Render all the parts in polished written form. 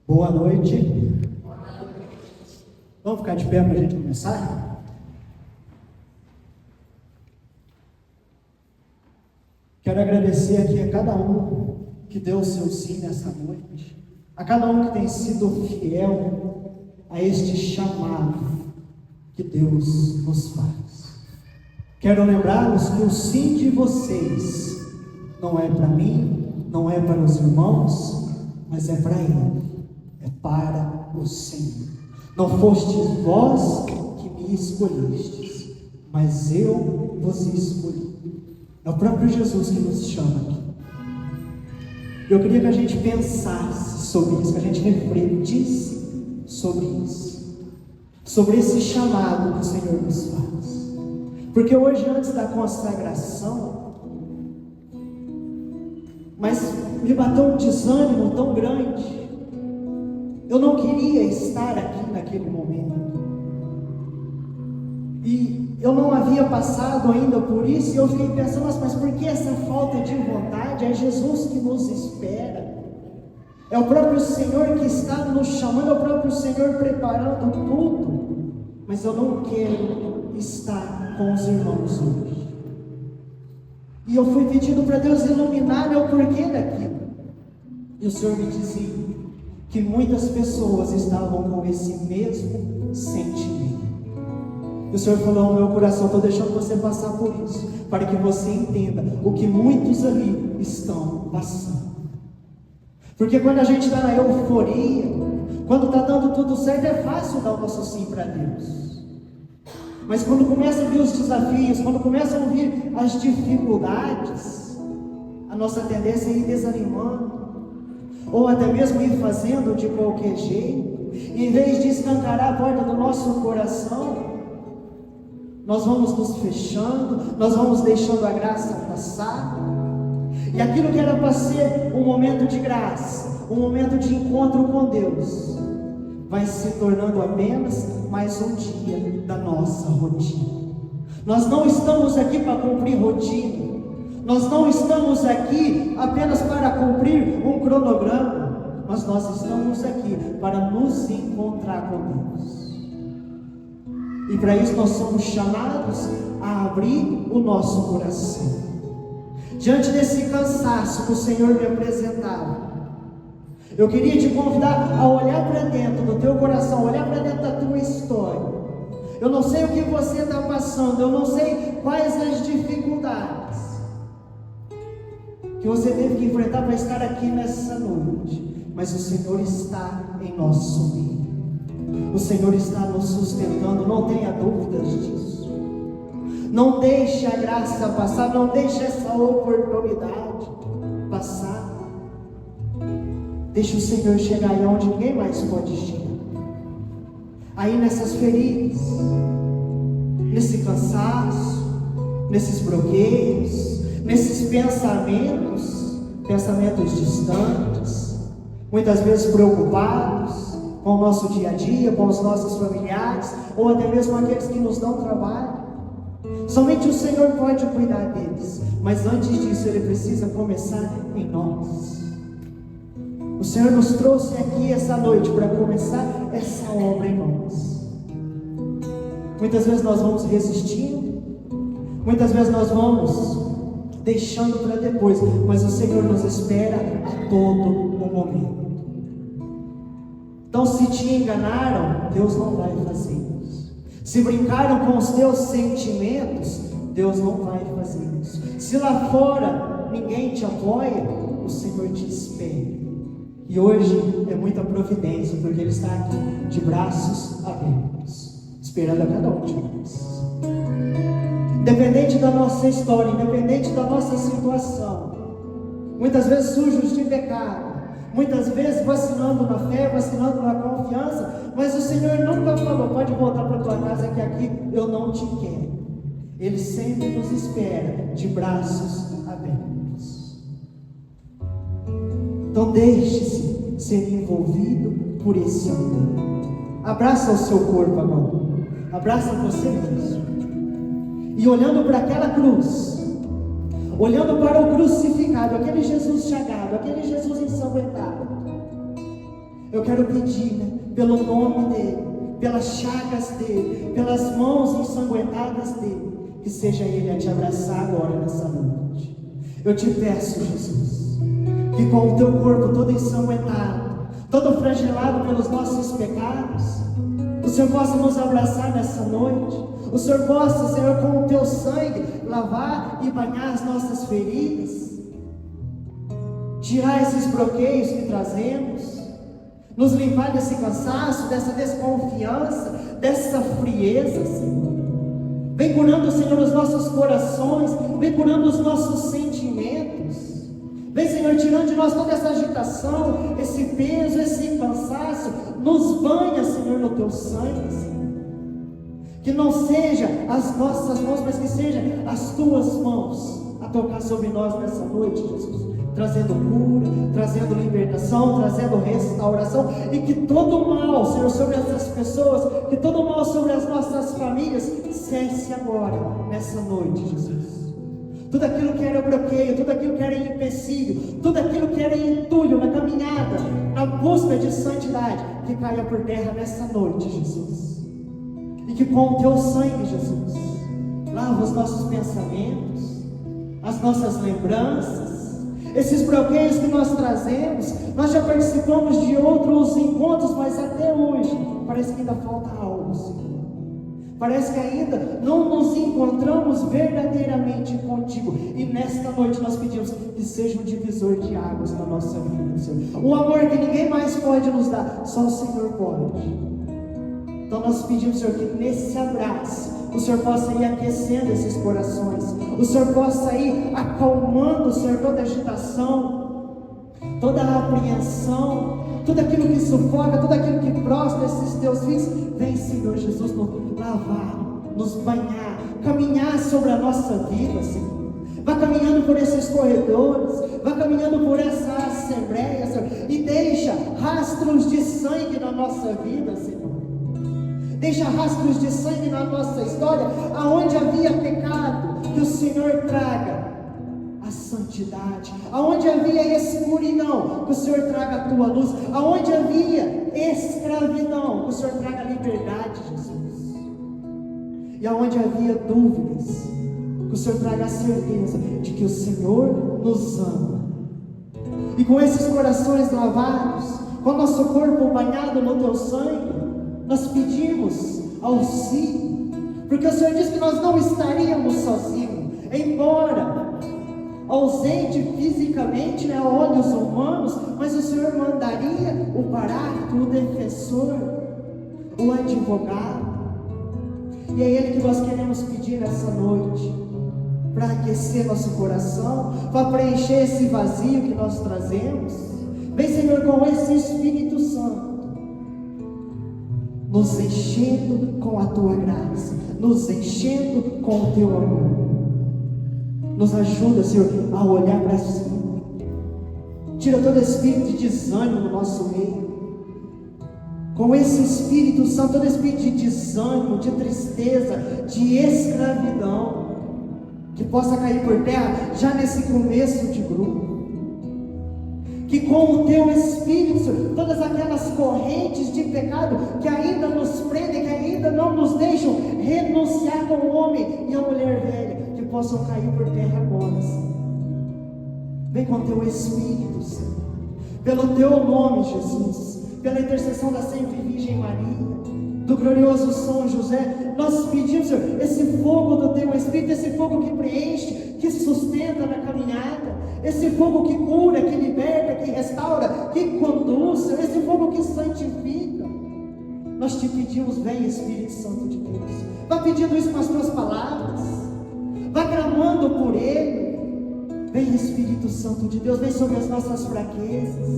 Boa noite. Vamos ficar de pé para a gente começar? Quero agradecer aqui a cada um que deu o seu sim nessa noite, a cada um que tem sido fiel a este chamado que Deus nos faz. Quero lembrá-los que o sim de vocês não é para mim, não é para os irmãos, mas é para Ele, é para o Senhor. Não fostes vós que me escolhestes, mas eu vos escolhi. É o próprio Jesus que nos chama aqui. Eu queria que a gente pensasse sobre isso, que a gente refletisse sobre isso, sobre esse chamado que o Senhor nos faz. Porque hoje, antes da consagração, mas me bateu um desânimo tão grande. Eu não queria estar aqui naquele momento. E eu não havia passado ainda por isso, e eu fiquei pensando, mas por que essa falta de vontade? É Jesus que nos espera. É o próprio Senhor que está nos chamando, é o próprio Senhor preparando tudo. Mas eu não quero estar com os irmãos hoje. E eu fui pedindo para Deus iluminar o porquê daquilo. E o Senhor me dizia que muitas pessoas estavam com esse mesmo sentimento. E o Senhor falou ao meu coração: estou deixando você passar por isso, para que você entenda o que muitos ali estão passando. Porque quando a gente está na euforia, quando está dando tudo certo, é fácil dar o nosso sim para Deus. Mas quando começam a vir os desafios, quando começam a vir as dificuldades, a nossa tendência é ir desanimando, ou até mesmo ir fazendo de qualquer jeito. Em vez de escancarar a porta do nosso coração, nós vamos nos fechando, nós vamos deixando a graça passar. E aquilo que era para ser um momento de graça, um momento de encontro com Deus, vai se tornando apenas mais um dia da nossa rotina. Nós não estamos aqui para cumprir rotina. Nós não estamos aqui apenas para cumprir um cronograma, mas nós estamos aqui para nos encontrar com Deus. E para isso nós somos chamados a abrir o nosso coração. Diante desse cansaço que o Senhor me apresentava, eu queria te convidar a olhar para dentro do teu coração, olhar para dentro da tua história. Eu não sei o que você está passando, eu não sei quais as dificuldades que você teve que enfrentar para estar aqui nessa noite, mas o Senhor está em nosso meio. O Senhor está nos sustentando, não tenha dúvidas disso. Não deixe a graça passar, não deixe essa oportunidade passar. Deixe o Senhor chegar aí onde ninguém mais pode chegar. Aí nessas feridas, nesse cansaço, nesses bloqueios, nesses pensamentos distantes, muitas vezes preocupados com o nosso dia a dia, com os nossos familiares, ou até mesmo aqueles que nos dão trabalho. Somente o Senhor pode cuidar deles, mas antes disso Ele precisa começar em nós. O Senhor nos trouxe aqui essa noite para começar essa obra em nós. Muitas vezes nós vamos resistindo, muitas vezes nós vamos deixando para depois, mas o Senhor nos espera a todo o momento. Então, se te enganaram, Deus não vai fazer isso. Se brincaram com os teus sentimentos, Deus não vai fazer isso. Se lá fora ninguém te apoia, o Senhor te espera. E hoje é muita providência, porque Ele está aqui de braços abertos, esperando a cada um de nós. Independente da nossa história, independente da nossa situação, muitas vezes sujos de pecado, muitas vezes vacilando na fé, vacilando na confiança, mas o Senhor nunca falou: pode voltar para a tua casa que aqui eu não te quero. Ele sempre nos espera de braços abertos. Então deixe-se ser envolvido por esse amor. Abraça o seu corpo agora, abraça você mesmo, e olhando para aquela cruz, olhando para o crucificado, aquele Jesus chagado, aquele Jesus ensanguentado, Eu quero pedir, né, pelo nome dele, pelas chagas dele, pelas mãos ensanguentadas dele, que seja ele a te abraçar agora nessa noite. Eu te peço, Jesus, que com o teu corpo todo ensanguentado, todo flagelado pelos nossos pecados, o Senhor possa nos abraçar nessa noite. O Senhor possa, Senhor, com o teu sangue, lavar e banhar as nossas feridas, tirar esses bloqueios que trazemos, nos limpar desse cansaço, dessa desconfiança, dessa frieza, Senhor. Vem curando, Senhor, os nossos corações, vem curando os nossos sentimentos. Vem, Senhor, tirando de nós toda essa agitação, esse peso, esse cansaço. Nos banha, Senhor, no teu sangue, Senhor. Que não seja as nossas mãos, mas que seja as tuas mãos a tocar sobre nós nessa noite, Jesus. Trazendo cura, trazendo libertação, trazendo restauração. E que todo mal, Senhor, sobre essas pessoas, que todo mal sobre as nossas famílias, cesse agora, nessa noite, Jesus. Tudo aquilo que era bloqueio, tudo aquilo que era empecilho, tudo aquilo que era entulho na caminhada, na busca de santidade, que caia por terra nessa noite, Jesus. E que com o teu sangue, Jesus, lava os nossos pensamentos, as nossas lembranças, esses bloqueios que nós trazemos. Nós já participamos de outros encontros, mas até hoje parece que ainda falta algo, Senhor. Parece que ainda não nos encontramos verdadeiramente contigo. E nesta noite nós pedimos que seja um divisor de águas na nossa vida, Senhor. Um amor que ninguém mais pode nos dar, só o Senhor pode. Então nós pedimos, Senhor, que nesse abraço o Senhor possa ir aquecendo esses corações, o Senhor possa ir acalmando, Senhor, toda agitação, toda apreensão, tudo aquilo que sufoca, tudo aquilo que prostra esses teus filhos. Vem, Senhor Jesus, nos lavar, nos banhar, caminhar sobre a nossa vida, Senhor. Vá caminhando por esses corredores, vá caminhando por essa assembleia, Senhor, e deixa rastros de sangue na nossa vida, Senhor. Deixa rastros de sangue na nossa história, aonde havia pecado, que o Senhor traga a santidade, aonde havia escuridão, que o Senhor traga a tua luz, aonde havia escravidão, que o Senhor traga a liberdade, Jesus. E aonde havia dúvidas, que o Senhor traga a certeza de que o Senhor nos ama. E com esses corações lavados, com o nosso corpo banhado no teu sangue, nós pedimos auxílio, porque o Senhor disse que nós não estaríamos sozinhos, embora ausente fisicamente, né, a olhos humanos, mas o Senhor mandaria o paráclito, o defensor, o advogado. E é Ele que nós queremos pedir nessa noite, para aquecer nosso coração, para preencher esse vazio que nós trazemos. Vem, Senhor, com esse Espírito Santo, nos enchendo com a tua graça, nos enchendo com o teu amor. Nos ajuda, Senhor, a olhar para cima. Tira todo espírito de desânimo do nosso meio. Com esse Espírito Santo, todo espírito de desânimo, de tristeza, de escravidão, que possa cair por terra já nesse começo de grupo. Que com o teu Espírito, Senhor, todas aquelas correntes de pecado que ainda nos prendem, que ainda não nos deixam renunciar com o homem e a mulher velha, que possam cair por terra agora, Senhor. Vem com o teu Espírito, Senhor, pelo teu nome, Jesus, pela intercessão da sempre Virgem Maria, do glorioso São José, nós pedimos, Senhor, esse fogo do teu Espírito, esse fogo que preenche, que sustenta na caminhada, esse fogo que cura, que liberta, que restaura, que conduz, Senhor, esse fogo que santifica. Nós te pedimos, vem Espírito Santo de Deus, vá pedindo isso com as tuas palavras, vá clamando por Ele. Vem Espírito Santo de Deus, vem sobre as nossas fraquezas,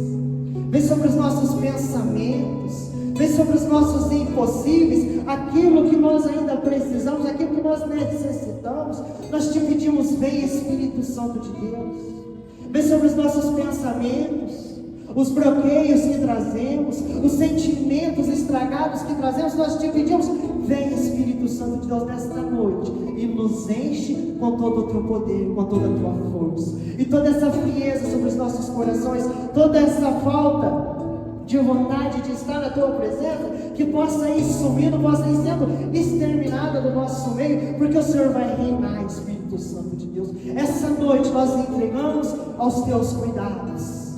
vem sobre os nossos pensamentos, vem sobre os nossos impossíveis, aquilo que nós ainda precisamos, aquilo que nós necessitamos. Nós te pedimos, vem Espírito Santo de Deus, vem sobre os nossos pensamentos, os bloqueios que trazemos, os sentimentos estragados que trazemos. Nós te pedimos, vem Espírito Santo de Deus nesta noite e nos enche com todo o teu poder, com toda a tua força, e toda essa frieza sobre os nossos corações, toda essa falta de vontade de estar na tua presença, que possa ir sumindo, possa ir sendo exterminada do nosso meio, porque o Senhor vai reinar, Espírito Santo de Deus. Essa noite nós entregamos aos teus cuidados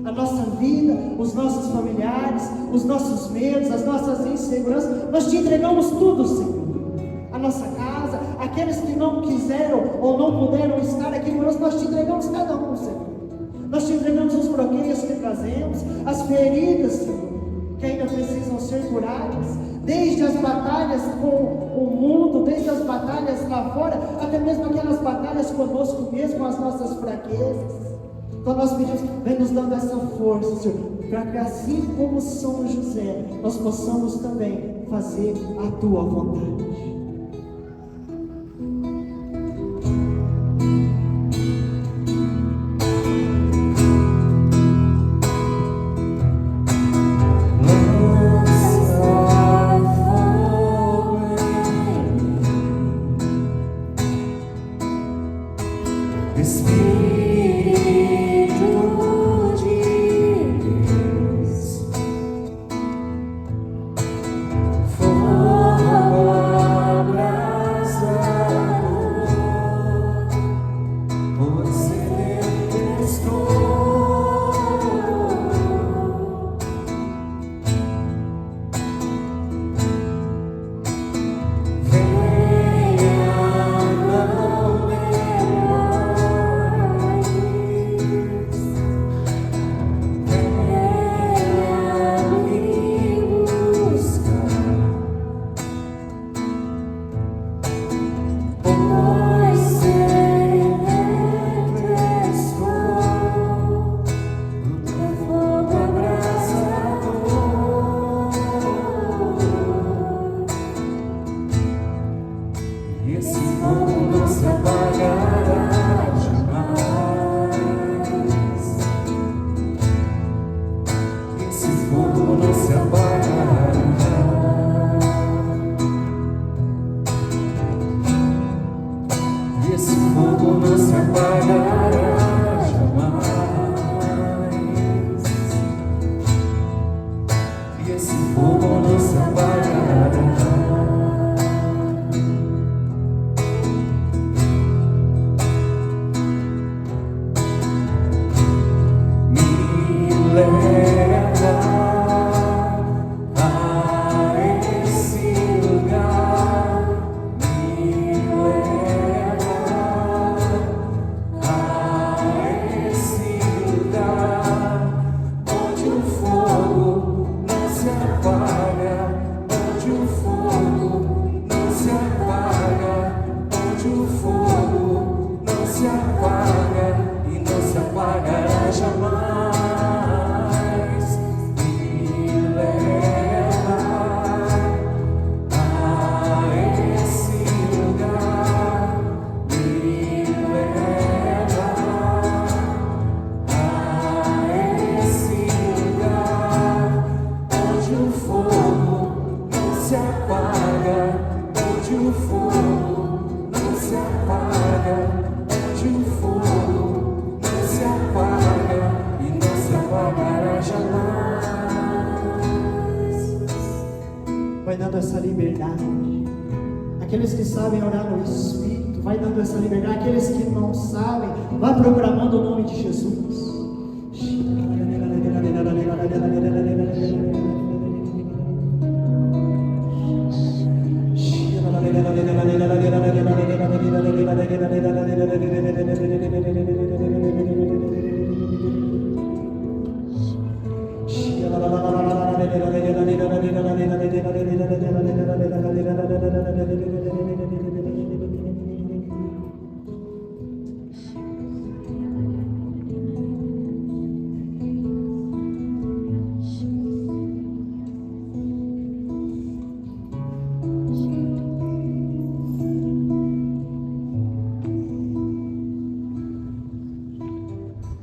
a nossa vida, os nossos familiares, os nossos medos, as nossas inseguranças. Nós te entregamos tudo, Senhor. A nossa casa, aqueles que não quiseram ou não puderam estar aqui conosco, nós te entregamos cada um, Senhor. Nós te entregamos os bloqueios que trazemos, as feridas, Senhor, que ainda precisam ser curadas, desde as batalhas com o mundo, desde as batalhas lá fora, até mesmo aquelas batalhas conosco mesmo, com as nossas fraquezas. Então nós pedimos, vem nos dando essa força, Senhor, para que assim como São José, nós possamos também fazer a tua vontade. Vai dando essa liberdade. Aqueles que sabem orar no Espírito, vai dando essa liberdade. Aqueles que não sabem, vai proclamando o nome de Jesus.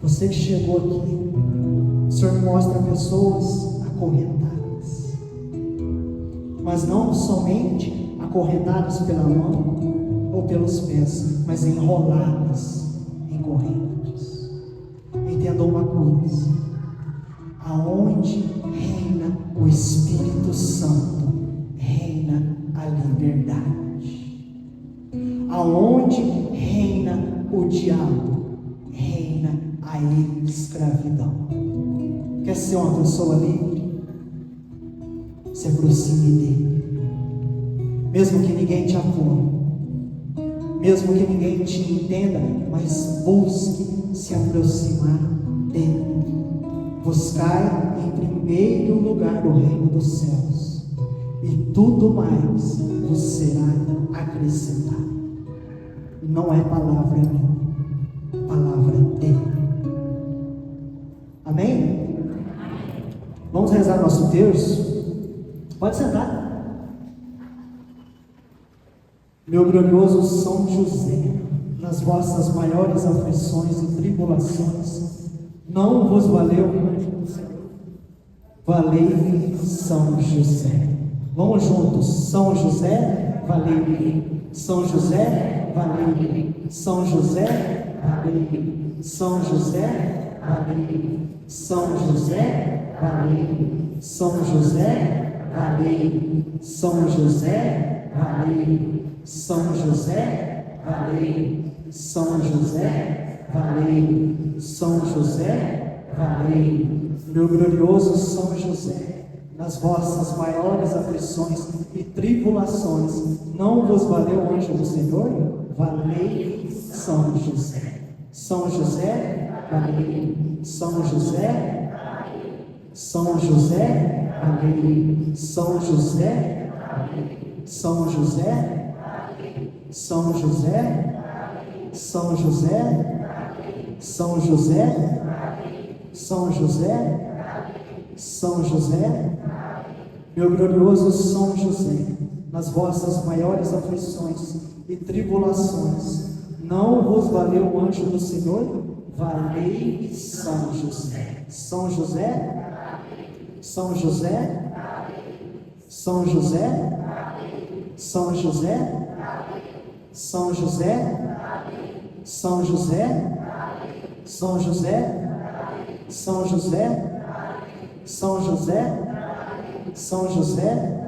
Você que chegou aqui, o Senhor me mostra pessoas acorrentadas, mas não somente acorrentadas pela mão ou pelos pés, mas enroladas em correntes. Entenda uma coisa: aonde o Espírito Santo reina a liberdade. Aonde reina o diabo, reina a escravidão. Quer ser uma pessoa livre? Se aproxime dele. Mesmo que ninguém te apoie, mesmo que ninguém te entenda, mas busque se aproximar dele. Buscai em primeiro lugar o reino dos céus, e tudo mais vos será acrescentado. E não é palavra minha, palavra dele. Amém? Vamos rezar nosso terço? Pode sentar. Meu glorioso São José, nas vossas maiores aflições e tribulações, não vos valeu o anjo do Senhor? Valei-me, São José. Vamos juntos. São José, valei-me. São José, valei-me. São José, valei-me. São José, valei-me. São José, valei-me. São José, valei-me. São José, valei-me. São José, valei-me. São José, valei-me. São José, valei-me. Meu glorioso São José, nas vossas maiores aflições e tribulações, não vos valeu o anjo do Senhor? Valei-me, São José. São José, valei-me. São José, São José, valei-me. São José, São José, São José, São José, São José, São José, São José, meu glorioso São José, nas vossas maiores aflições e tribulações, não vos valeu o anjo do Senhor? Valei-me, São José. São José, São José, São José, São José, São José, São José, São José, São José, São José, São José,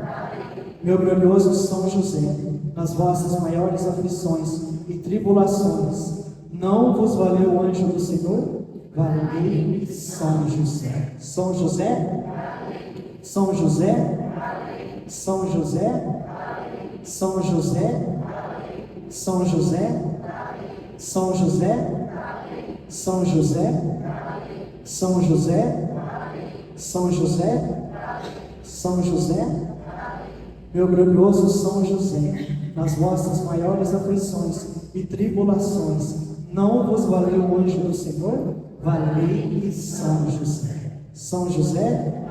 meu glorioso São José, nas vossas maiores aflições e tribulações, não vos valeu o anjo do Senhor? Valei-me, São José. São José, São José, São José, São José, São José, São José, São José, São José, São José, São José, meu glorioso São José, nas vossas maiores aflições e tribulações, não vos valeu o anjo do Senhor? Valei-me, São José. São José,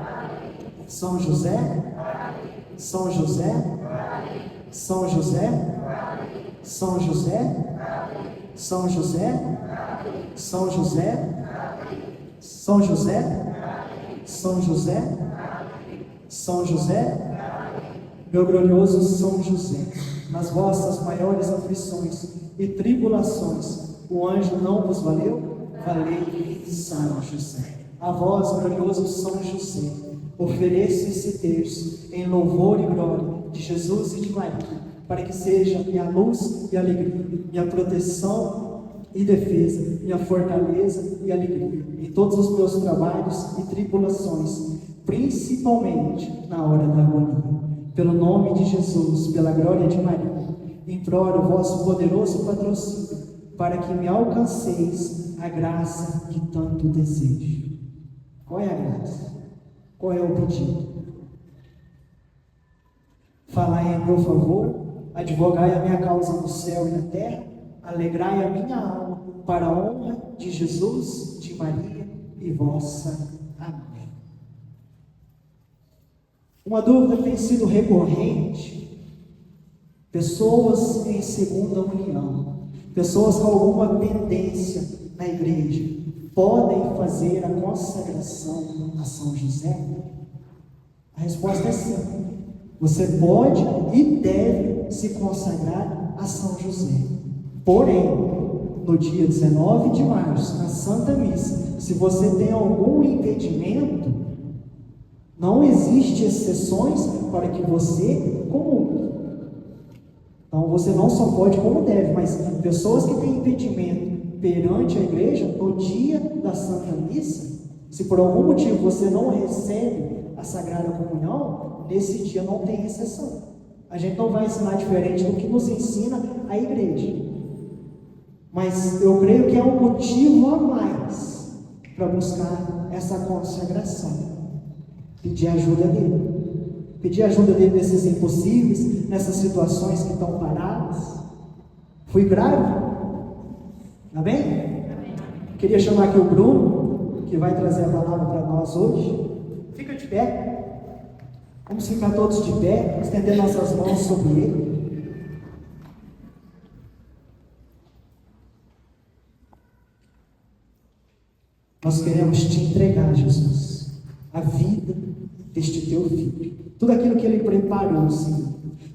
São José, São José, São José, São José, São José, São José, São José, São José, São José, meu glorioso São José, nas vossas maiores aflições e tribulações, o anjo não vos valeu? Valei-me, São José. A vós, glorioso São José, ofereço esse terço em louvor e glória de Jesus e de Maria, para que seja minha luz e alegria, minha proteção e defesa, minha fortaleza e alegria em todos os meus trabalhos e tribulações, principalmente na hora da agonia. Pelo nome de Jesus, pela glória de Maria, imploro o vosso poderoso patrocínio, para que me alcanceis a graça que tanto desejo. Qual é a graça? Qual é o pedido? Falai em meu favor, advogai a minha causa no céu e na terra, alegrai a minha alma, para a honra de Jesus, de Maria e vossa. Amém. Uma dúvida que tem sido recorrente: pessoas em segunda união, pessoas com alguma pendência na igreja, podem fazer a consagração a São José? A resposta é sim. Você pode e deve se consagrar a São José. Porém, no dia 19 de março, na Santa Missa, se você tem algum impedimento, Não existe exceções para que você comungue. Então você não só pode como deve, mas pessoas que têm impedimento perante a igreja, no dia da Santa Missa, se por algum motivo você não recebe a Sagrada Comunhão, nesse dia não tem exceção. A gente não vai ensinar diferente do que nos ensina a igreja. Mas eu creio que é um motivo a mais para buscar essa consagração. Pedir ajuda dele. Pedir ajuda dele nesses impossíveis, nessas situações que estão paradas. Fui grave? Amém? Amém. Queria chamar aqui o Bruno, que vai trazer a palavra para nós hoje. Fica de pé. Vamos ficar todos de pé, estender nossas mãos sobre ele. Nós queremos te entregar, Jesus, a vida deste teu filho. Tudo aquilo que ele preparou, Senhor.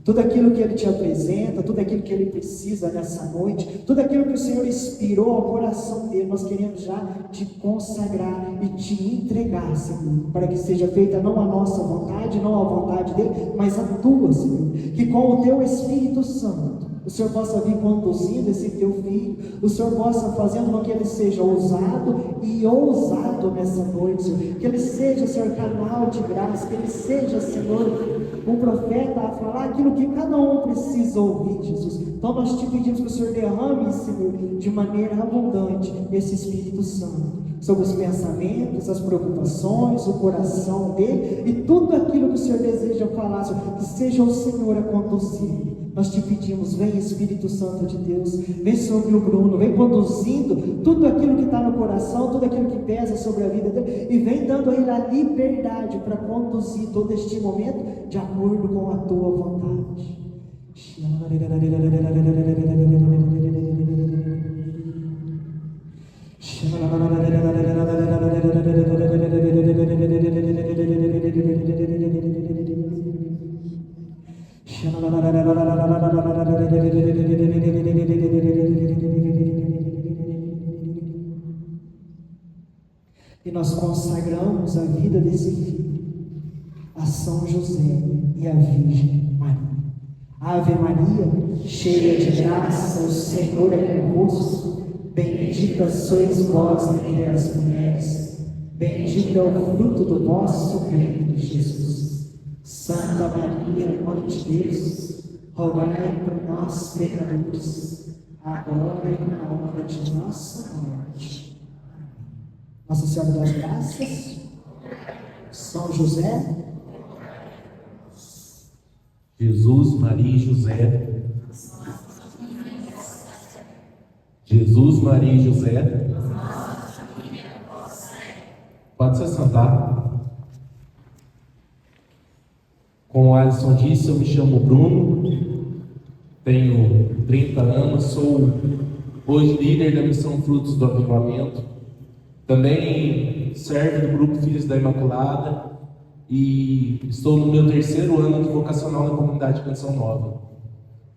Tudo aquilo que ele te apresenta, tudo aquilo que ele precisa nessa noite, tudo aquilo que o Senhor inspirou ao coração dele, nós queremos já te consagrar e te entregar, Senhor, para que seja feita não a nossa vontade, não a vontade dele, mas a tua, Senhor. Que com o teu Espírito Santo, o Senhor possa vir conduzindo esse teu filho, o Senhor possa fazendo com que ele seja ousado e ousado nessa noite, Senhor. Que ele seja, Senhor, canal de graça, que ele seja, Senhor, um profeta a falar aquilo que cada um precisa ouvir, Jesus. Então nós te pedimos que o Senhor derrame, Senhor, de maneira abundante esse Espírito Santo sobre os pensamentos, as preocupações, o coração dele e tudo aquilo que o Senhor deseja falar, Senhor, que seja o Senhor a conduzir. Nós te pedimos, vem Espírito Santo de Deus, vem sobre o Bruno, vem conduzindo tudo aquilo que está no coração, tudo aquilo que pesa sobre a vida dele, e vem dando a ele a liberdade para conduzir todo este momento de acordo com a tua vontade. E nós consagramos a vida desse filho a São José e a Virgem Maria. Ave Maria, cheia de graça, o Senhor é convosco. Bendita sois vós entre as mulheres, bendito é o fruto do vosso ventre, Jesus. Santa Maria, Mãe de Deus, rogai por nós, pecadores, agora e na hora de nossa morte. Nossa Senhora das Graças, São José, Jesus, Maria e José. Jesus, Maria e José. Pode se sentar. Como o Alisson disse, eu me chamo Bruno, tenho 30 anos, sou hoje líder da Missão Frutos do Avivamento. Também servo do Grupo Filhos da Imaculada e estou no meu 3º ano de vocacional na comunidade Canção Nova.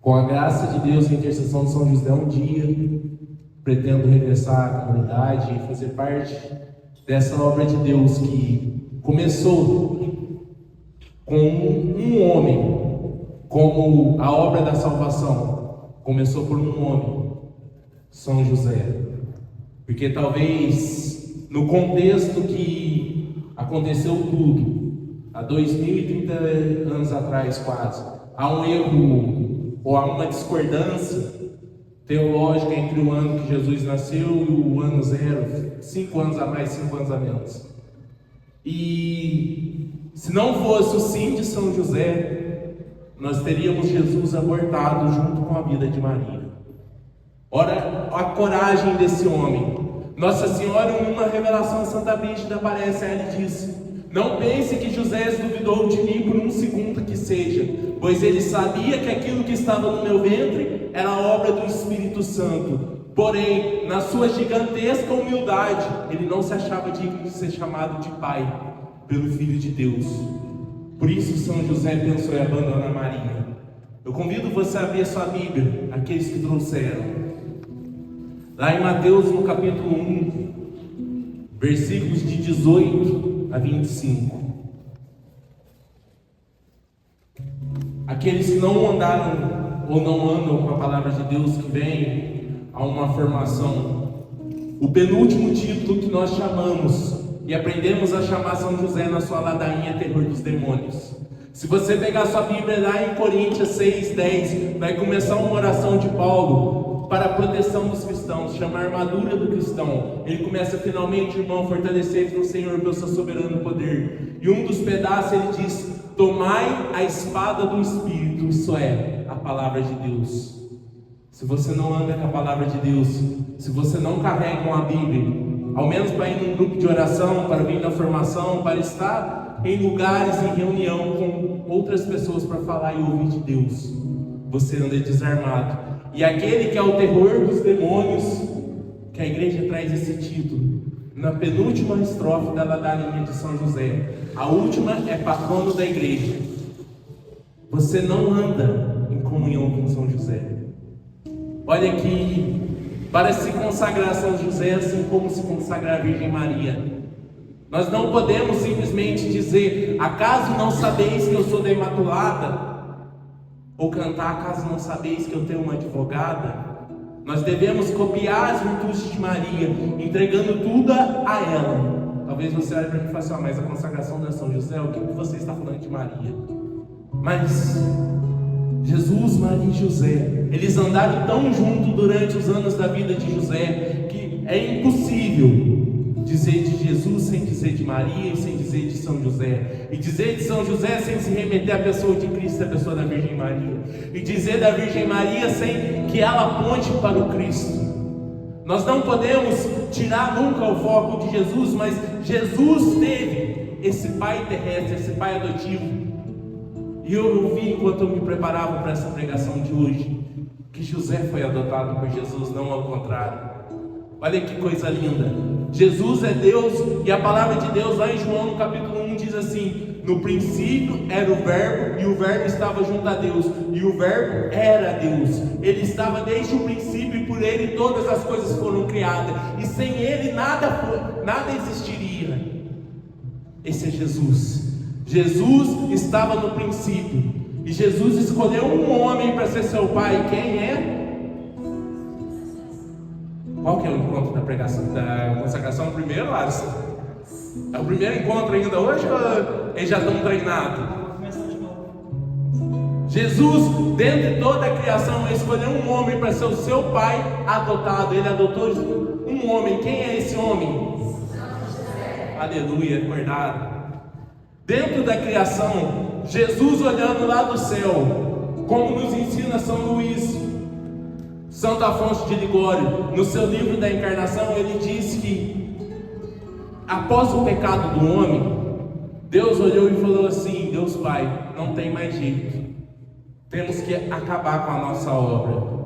Com a graça de Deus e a intercessão de São José, um dia pretendo regressar à comunidade e fazer parte dessa obra de Deus que começou com um homem, como a obra da salvação começou por um homem, São José. Porque talvez no contexto que aconteceu tudo, há 2030 anos atrás quase, há um erro ou há uma discordância teológica entre o ano que Jesus nasceu e o ano zero, 5 anos a mais, 5 anos a menos. E se não fosse o sim de São José, nós teríamos Jesus abortado junto com a vida de Maria. Ora, a coragem desse homem. Nossa Senhora, em uma revelação de Santa Brígida, aparece a ele e diz: não pense que José duvidou de mim por um segundo que seja, pois ele sabia que aquilo que estava no meu ventre era obra do Espírito Santo. Porém, na sua gigantesca humildade, ele não se achava digno de ser chamado de pai pelo Filho de Deus. Por isso São José pensou em abandonar Maria. Eu convido você a ver sua Bíblia, aqueles que trouxeram. Lá em Mateus, no capítulo 1, versículos de 18 a 25. aqueles que não andaram ou não andam com a palavra de Deus, que vem a uma formação. O penúltimo título que nós chamamos e aprendemos a chamar São José na sua ladainha é terror dos demônios. Se você pegar sua Bíblia lá em Coríntios 6:10, vai começar uma oração de Paulo para a proteção dos cristãos, chama a armadura do cristão. Ele começa: finalmente, irmão, fortalecei-vos no Senhor pelo seu soberano poder. E um dos pedaços ele diz: tomai a espada do Espírito, isso é, a palavra de Deus. Se você não anda com a palavra de Deus, se você não carrega uma Bíblia, ao menos para ir num grupo de oração, para vir na formação, para estar em lugares, em reunião com outras pessoas para falar e ouvir de Deus, você anda desarmado. E aquele que é o terror dos demônios, que a igreja traz esse título, na penúltima estrofe da ladainha de São José, a última é patrono da igreja. Você não anda em comunhão com São José. Olha que para se consagrar a São José, assim como se consagrar a Virgem Maria, nós não podemos simplesmente dizer: acaso não sabeis que eu sou da Imaculada? Ou cantar: acaso não sabeis que eu tenho uma advogada? Nós devemos copiar as virtudes de Maria, entregando tudo a ela. Talvez você olhe para mim e fale assim: mas a consagração não é São José, o que você está falando de Maria? Mas Jesus, Maria e José, eles andaram tão juntos durante os anos da vida de José, que é impossível dizer de Jesus sem dizer de Maria e sem dizer de São José, e dizer de São José sem se remeter à pessoa de Cristo, à pessoa da Virgem Maria, e dizer da Virgem Maria sem que ela aponte para o Cristo. Nós não podemos tirar nunca o foco de Jesus, mas Jesus teve esse pai terrestre, esse pai adotivo. E eu ouvi enquanto eu me preparava para essa pregação de hoje, que José foi adotado por Jesus, não ao contrário. Olha que coisa linda. Jesus é Deus, e a palavra de Deus lá em João no capítulo 1 diz assim: no princípio era o verbo, e o verbo estava junto a Deus, e o verbo era Deus. Ele estava desde o princípio, e por ele todas as coisas foram criadas, e sem ele nada existiria. Esse é Jesus. Jesus estava no princípio, e Jesus escolheu um homem para ser seu pai. Quem é? Qual que é o encontro da pregação, da consagração? O primeiro, Alisson? É o primeiro encontro ainda hoje, ou eles já estão treinados? Jesus, dentre toda a criação, escolheu um homem para ser o seu pai adotado. Ele adotou um homem. Quem é esse homem? Aleluia, acordado. Dentro da criação, Jesus olhando lá do céu, como nos ensina São Luís, Santo Afonso de Ligório, no seu livro da Encarnação, ele diz que após o pecado do homem, Deus olhou e falou assim: Deus Pai, não tem mais jeito, temos que acabar com a nossa obra.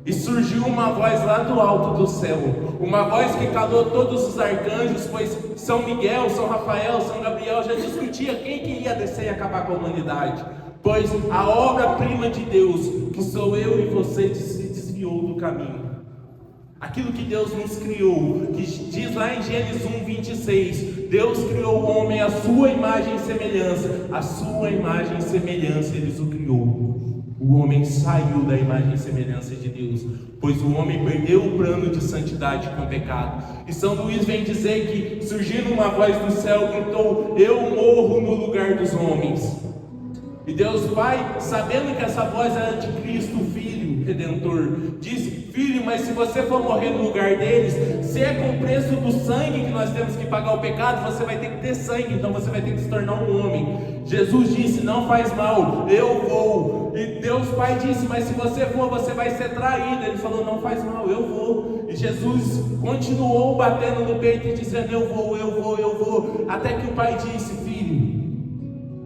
E surgiu uma voz lá do alto do céu, uma voz que calou todos os arcanjos, pois São Miguel, São Rafael, São Gabriel já discutia quem que ia descer e acabar com a humanidade, pois a obra-prima de Deus, que sou eu e você, se desviou do caminho. Aquilo que Deus nos criou, que diz lá em Gênesis 1:26, Deus criou o homem à sua imagem e semelhança, a sua imagem e semelhança Ele o criou. O homem saiu da imagem e semelhança de Deus, pois o homem perdeu o plano de santidade com o pecado. E São Luís vem dizer que, surgindo uma voz do céu, gritou: eu morro no lugar dos homens. E Deus Pai, sabendo que essa voz era de Cristo, o Filho Redentor, disse: filho, mas se você for morrer no lugar deles, se é com o preço do sangue que nós temos que pagar o pecado, você vai ter que ter sangue, então você vai ter que se tornar um homem. Jesus disse: não faz mal, eu vou. E Deus Pai disse: mas se você for, você vai ser traído. Ele falou: não faz mal, eu vou. E Jesus continuou batendo no peito e dizendo: eu vou, eu vou, eu vou. Até que o Pai disse: filho,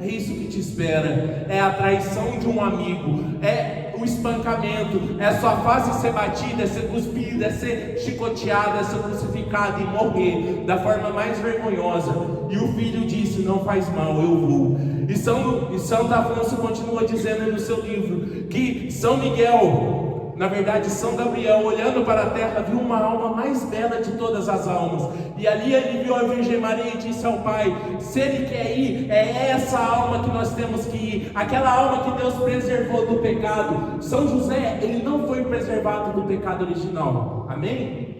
é isso que te espera, é a traição de um amigo, é o espancamento, é a sua face ser batida, é ser cuspida, é ser chicoteada, é ser crucificada e morrer da forma mais vergonhosa. E o filho disse: não faz mal, eu vou. E Santo Afonso continua dizendo no seu livro que São Miguel, na verdade, São Gabriel, olhando para a terra, viu uma alma mais bela de todas as almas. E ali ele viu a Virgem Maria e disse ao Pai: se Ele quer ir, é essa alma que nós temos que ir. Aquela alma que Deus preservou do pecado. São José, ele não foi preservado do pecado original. Amém?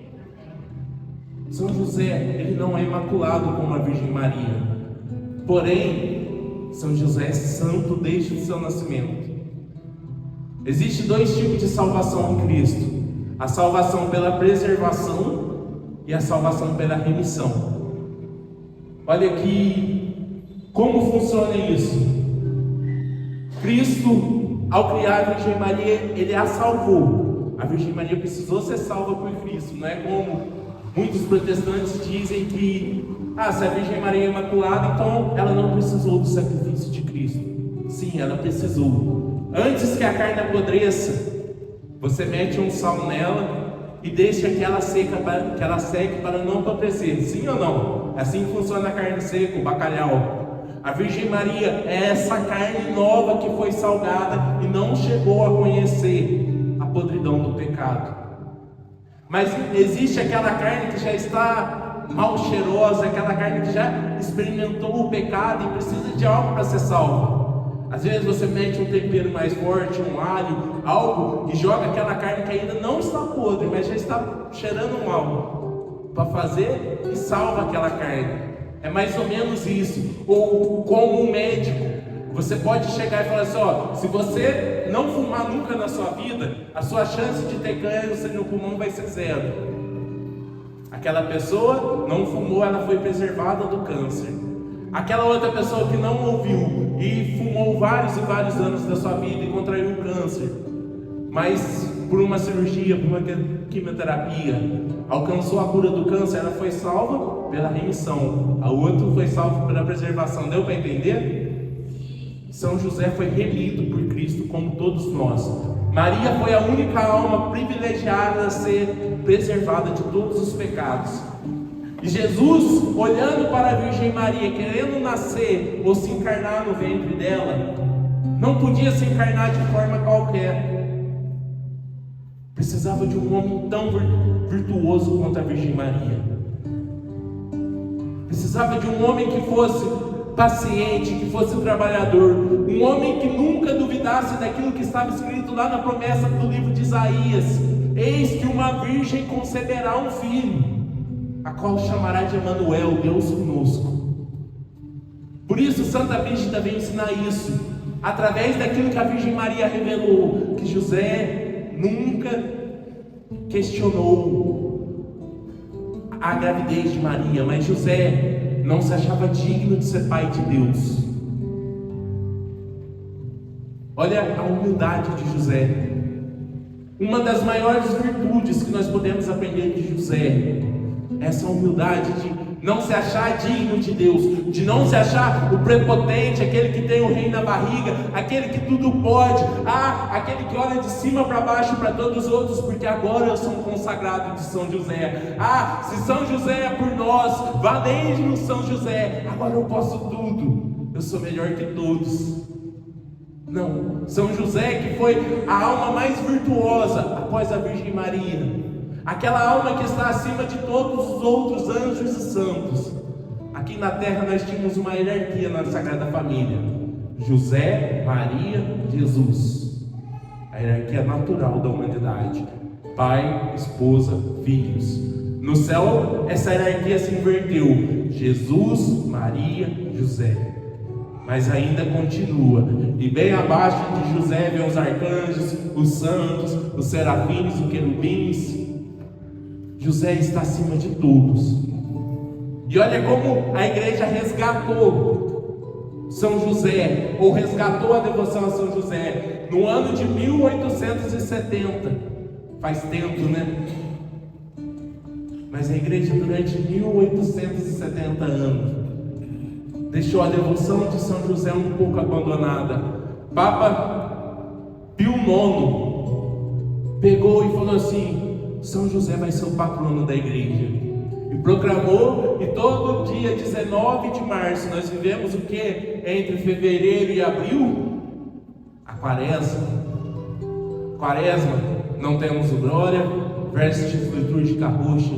São José, ele não é imaculado como a Virgem Maria. Porém, São José é santo desde o seu nascimento. Existem dois tipos de salvação em Cristo: a salvação pela preservação e a salvação pela remissão. Olha aqui como funciona isso. Cristo, ao criar a Virgem Maria, Ele a salvou. A Virgem Maria precisou ser salva por Cristo. Não é como muitos protestantes dizem que se a Virgem Maria é imaculada, então ela não precisou do sacrifício de Cristo. Sim, ela precisou. Antes que a carne apodreça, você mete um sal nela e deixa que ela seque para não apodrecer. Sim ou não? Assim funciona a carne seca, o bacalhau. A Virgem Maria é essa carne nova que foi salgada e não chegou a conhecer a podridão do pecado. Mas existe aquela carne que já está mal cheirosa, aquela carne que já experimentou o pecado e precisa de algo para ser salva. Às vezes você mete um tempero mais forte, um alho, algo, e joga aquela carne que ainda não está podre, mas já está cheirando mal, para fazer e salva aquela carne. É mais ou menos isso. Ou como um médico, você pode chegar e falar assim: se você não fumar nunca na sua vida, a sua chance de ter câncer no pulmão vai ser 0. Aquela pessoa não fumou, ela foi preservada do câncer. Aquela outra pessoa que não ouviu e fumou vários e vários anos da sua vida e contraiu câncer, mas por uma cirurgia, por uma quimioterapia, alcançou a cura do câncer, ela foi salva pela remissão. A outra foi salva pela preservação. Deu para entender? São José foi remido por Cristo como todos nós. Maria foi a única alma privilegiada a ser preservada de todos os pecados. E Jesus, olhando para a Virgem Maria, querendo nascer ou se encarnar no ventre dela, não podia se encarnar de forma qualquer. Precisava de um homem tão virtuoso quanto a Virgem Maria. Precisava de um homem que fosse paciente, que fosse trabalhador, um homem que nunca duvidasse daquilo que estava escrito lá na promessa do livro de Isaías: eis que uma virgem conceberá um filho, a qual chamará de Emanuel, Deus conosco. Por isso Santa Brígida vem ensinar isso, através daquilo que a Virgem Maria revelou, que José nunca questionou a gravidez de Maria, mas José não se achava digno de ser pai de Deus. Olha a humildade de José. Uma das maiores virtudes que nós podemos aprender de José, essa humildade de não se achar digno de Deus, de não se achar o prepotente, aquele que tem o rei na barriga, aquele que tudo pode, aquele que olha de cima para baixo para todos os outros, porque agora eu sou um consagrado de São José. Se São José é por nós, valendo São José, agora eu posso tudo, eu sou melhor que todos. Não, São José que foi a alma mais virtuosa após a Virgem Maria, aquela alma que está acima de todos os outros anjos e santos. Aqui na terra nós tínhamos uma hierarquia na Sagrada Família: José, Maria, Jesus. A hierarquia natural da humanidade: pai, esposa, filhos. No céu essa hierarquia se inverteu: Jesus, Maria, José. Mas ainda continua, e bem abaixo de José vem os arcanjos, os santos, os serafins, os querubins. José está acima de todos. E olha como a igreja resgatou São José, ou resgatou a devoção a São José, no ano de 1870. Faz tempo, né? Mas a igreja durante 1870 anos deixou a devoção de São José um pouco abandonada. Papa Pio IX pegou e falou assim: São José vai ser o patrono da igreja, e proclamou. E todo dia 19 de março nós vivemos o que? Entre fevereiro e abril? A quaresma. não temos o glória, versos de litúrgica roxa,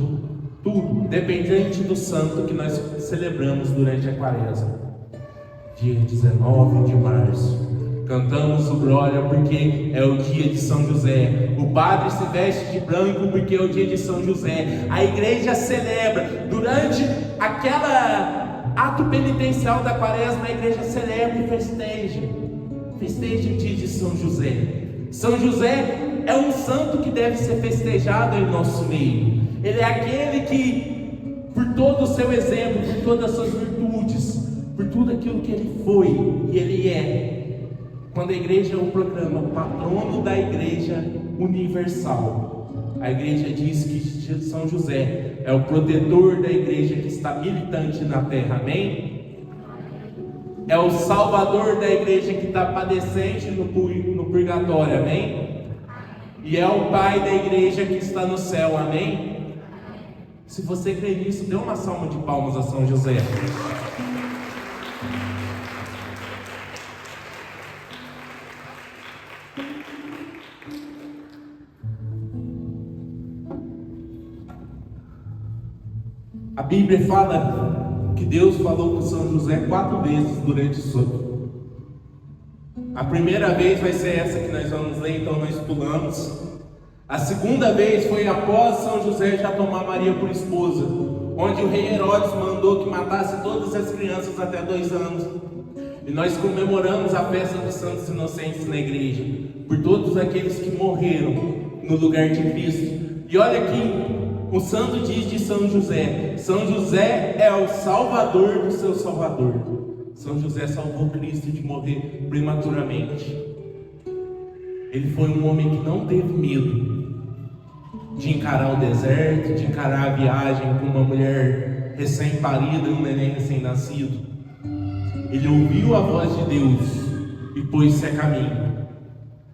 tudo dependente do santo que nós celebramos durante a quaresma. Dia 19 de março, cantamos o glória porque é o dia de São José. O padre se veste de branco porque é o dia de São José. A igreja celebra durante aquela ato penitencial da quaresma, a igreja celebra e festeja o dia de São José. São José é um santo que deve ser festejado em nosso meio. Ele é aquele que, por todo o seu exemplo, por todas as suas virtudes, por tudo aquilo que ele foi e ele é, quando a igreja o proclama patrono da igreja universal, a igreja diz que São José é o protetor da igreja que está militante na terra, amém? É o salvador da igreja que está padecente no purgatório, amém? E é o pai da igreja que está no céu, amém? Se você crê nisso, dê uma salva de palmas a São José. A Bíblia fala que Deus falou com São José 4 vezes durante o sono. A primeira vez vai ser essa que nós vamos ler, então nós pulamos. A segunda vez foi após São José já tomar Maria por esposa, onde o rei Herodes mandou que matasse todas as crianças até 2 anos. E nós comemoramos a festa dos santos inocentes na igreja, por todos aqueles que morreram no lugar de Cristo. E olha aqui, o santo diz de São José: São José é o salvador do seu salvador. São José salvou Cristo de morrer prematuramente. Ele foi um homem que não teve medo de encarar o deserto, de encarar a viagem com uma mulher recém-parida e um neném recém-nascido. Ele ouviu a voz de Deus e pôs-se a caminho.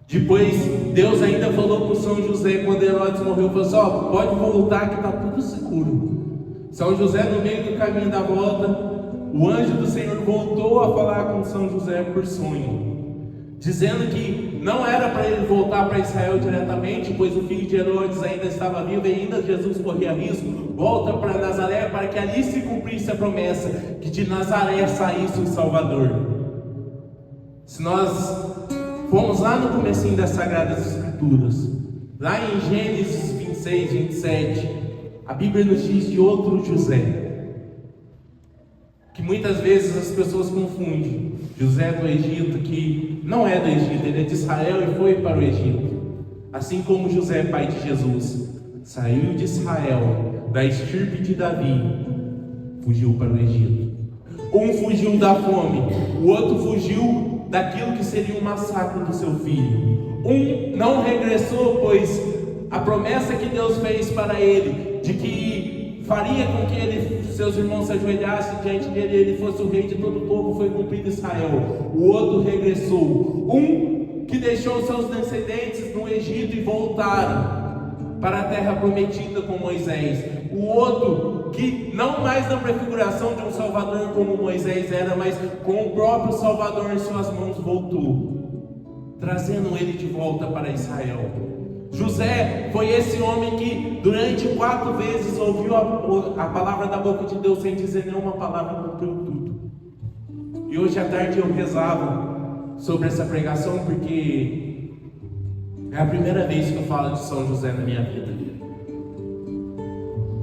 Depois, Deus ainda falou com São José, quando Herodes morreu, falou assim: pode voltar que está tudo seguro. São José, no meio do caminho da volta, o anjo do Senhor voltou a falar com São José por sonho, dizendo que não era para ele voltar para Israel diretamente, pois o filho de Herodes ainda estava vivo e ainda Jesus corria risco. Volta para Nazaré para que ali se cumprisse a promessa que de Nazaré saísse o Salvador. Se nós formos lá no comecinho das Sagradas Escrituras, lá em Gênesis 26, 27, a Bíblia nos diz de outro José, que muitas vezes as pessoas confundem. José do Egito, que não é do Egito, ele é de Israel e foi para o Egito. Assim como José, pai de Jesus, saiu de Israel, da estirpe de Davi, fugiu para o Egito. Um fugiu da fome, o outro fugiu daquilo que seria um massacre do seu filho. Um não regressou, pois a promessa que Deus fez para ele, de que faria com que seus irmãos se ajoelhassem diante dele e ele fosse o rei de todo o povo, foi cumprido em Israel. O outro regressou. Um que deixou seus descendentes no Egito e voltaram para a terra prometida com Moisés. O outro que não mais na prefiguração de um Salvador como Moisés era, mas com o próprio Salvador em suas mãos voltou, trazendo ele de volta para Israel. José foi esse homem que durante 4 vezes ouviu a palavra da boca de Deus sem dizer nenhuma palavra, cumpriu tudo. E hoje à tarde eu rezava sobre essa pregação porque é a primeira vez que eu falo de São José na minha vida.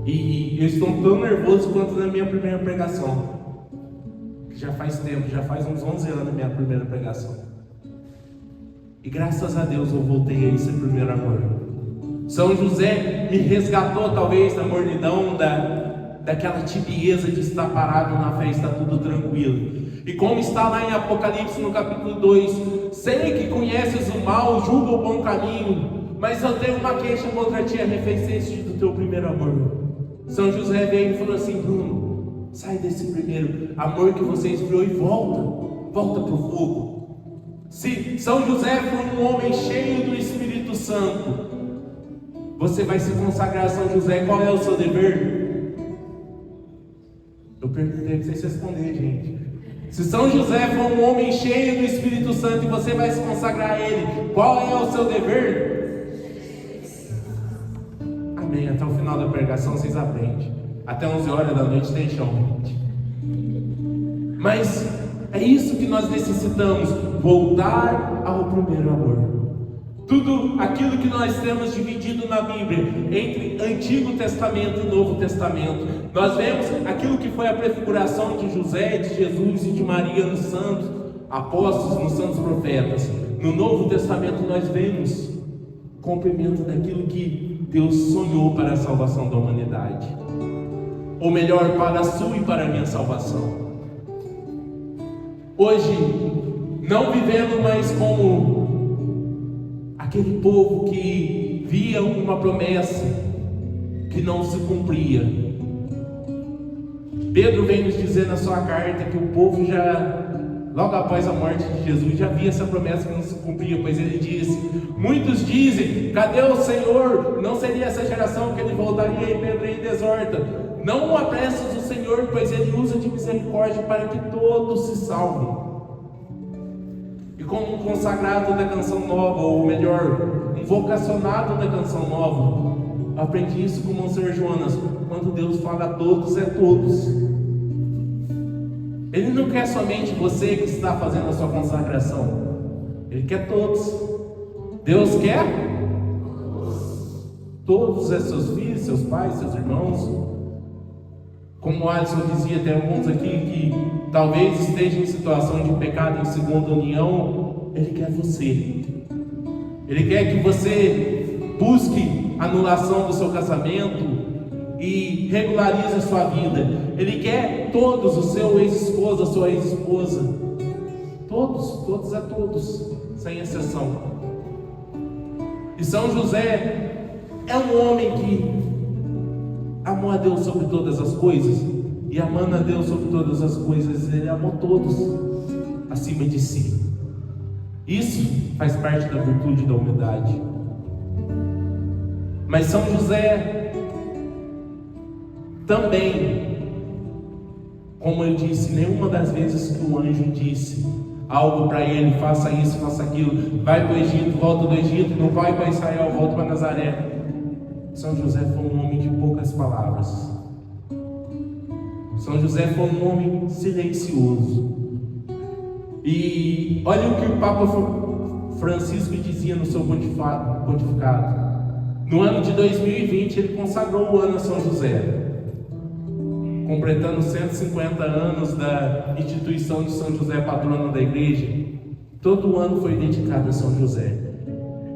E eu estou tão nervoso quanto na minha primeira pregação, que já faz tempo, já faz uns 11 anos a minha primeira pregação. E graças a Deus eu voltei a esse primeiro amor. São José me resgatou talvez da mornidão, daquela tibieza de estar parado na fé, está tudo tranquilo. E como está lá em Apocalipse no capítulo 2, sei que conheces o mal, julga o bom caminho, mas eu tenho uma queixa contra ti, arrefeceste do teu primeiro amor. São José veio e falou assim: Bruno, sai desse primeiro amor que você esfriou e volta para o fogo. Se São José foi um homem cheio do Espírito Santo, você vai se consagrar a São José. Qual é o seu dever? Eu perguntei para vocês responderem, gente. Se São José for um homem cheio do Espírito Santo e você vai se consagrar a ele, qual é o seu dever? bem, até o final da pregação vocês aprendem. Até 11 horas da noite tem chão. Mas é isso que nós necessitamos, voltar ao primeiro amor. Tudo aquilo que nós temos dividido na Bíblia, entre Antigo Testamento e Novo Testamento, nós vemos aquilo que foi a prefiguração de José, de Jesus e de Maria nos santos apóstolos, nos santos profetas. No Novo Testamento nós vemos o cumprimento daquilo que Deus sonhou para a salvação da humanidade, ou melhor, para a sua e para a minha salvação. Hoje, não vivendo mais como aquele povo que via uma promessa que não se cumpria. Pedro vem nos dizer na sua carta que o povo já, logo após a morte de Jesus, já via essa promessa que não se cumpria, pois ele disse: muitos dizem, cadê o Senhor? Não seria essa geração que ele voltaria? E Pedro aí exorta: não apresses o Senhor, pois ele usa de misericórdia para que todos se salvem. E como um consagrado da canção nova, ou melhor, um vocacionado da canção nova, aprendi isso com o Monsenhor Jonas: quando Deus fala a todos, é todos. Ele não quer somente você que está fazendo a sua consagração, Ele quer todos. Deus quer todos, seus filhos, seus pais, seus irmãos. Como o Alisson dizia, tem alguns aqui que talvez estejam em situação de pecado em segunda união. Ele quer você. Ele quer que você busque anulação do seu casamento e regularize a sua vida. Ele quer todos, o seu ex-esposo, a sua ex-esposa. Todos a todos, sem exceção. E São José é um homem que amou a Deus sobre todas as coisas, e amando a Deus sobre todas as coisas, ele amou todos acima de si. Isso faz parte da virtude da humildade. Mas São José também, como eu disse, nenhuma das vezes que o anjo disse algo para ele: faça isso, faça aquilo, vai para o Egito, volta do Egito, não vai para Israel, volta para Nazaré. São José foi um homem de poucas palavras. São José foi um homem silencioso. E olha o que o Papa Francisco dizia no seu pontificado. No ano de 2020 ele consagrou o ano a São José, completando 150 anos da instituição de São José, patrono da igreja. Todo ano foi dedicado a São José.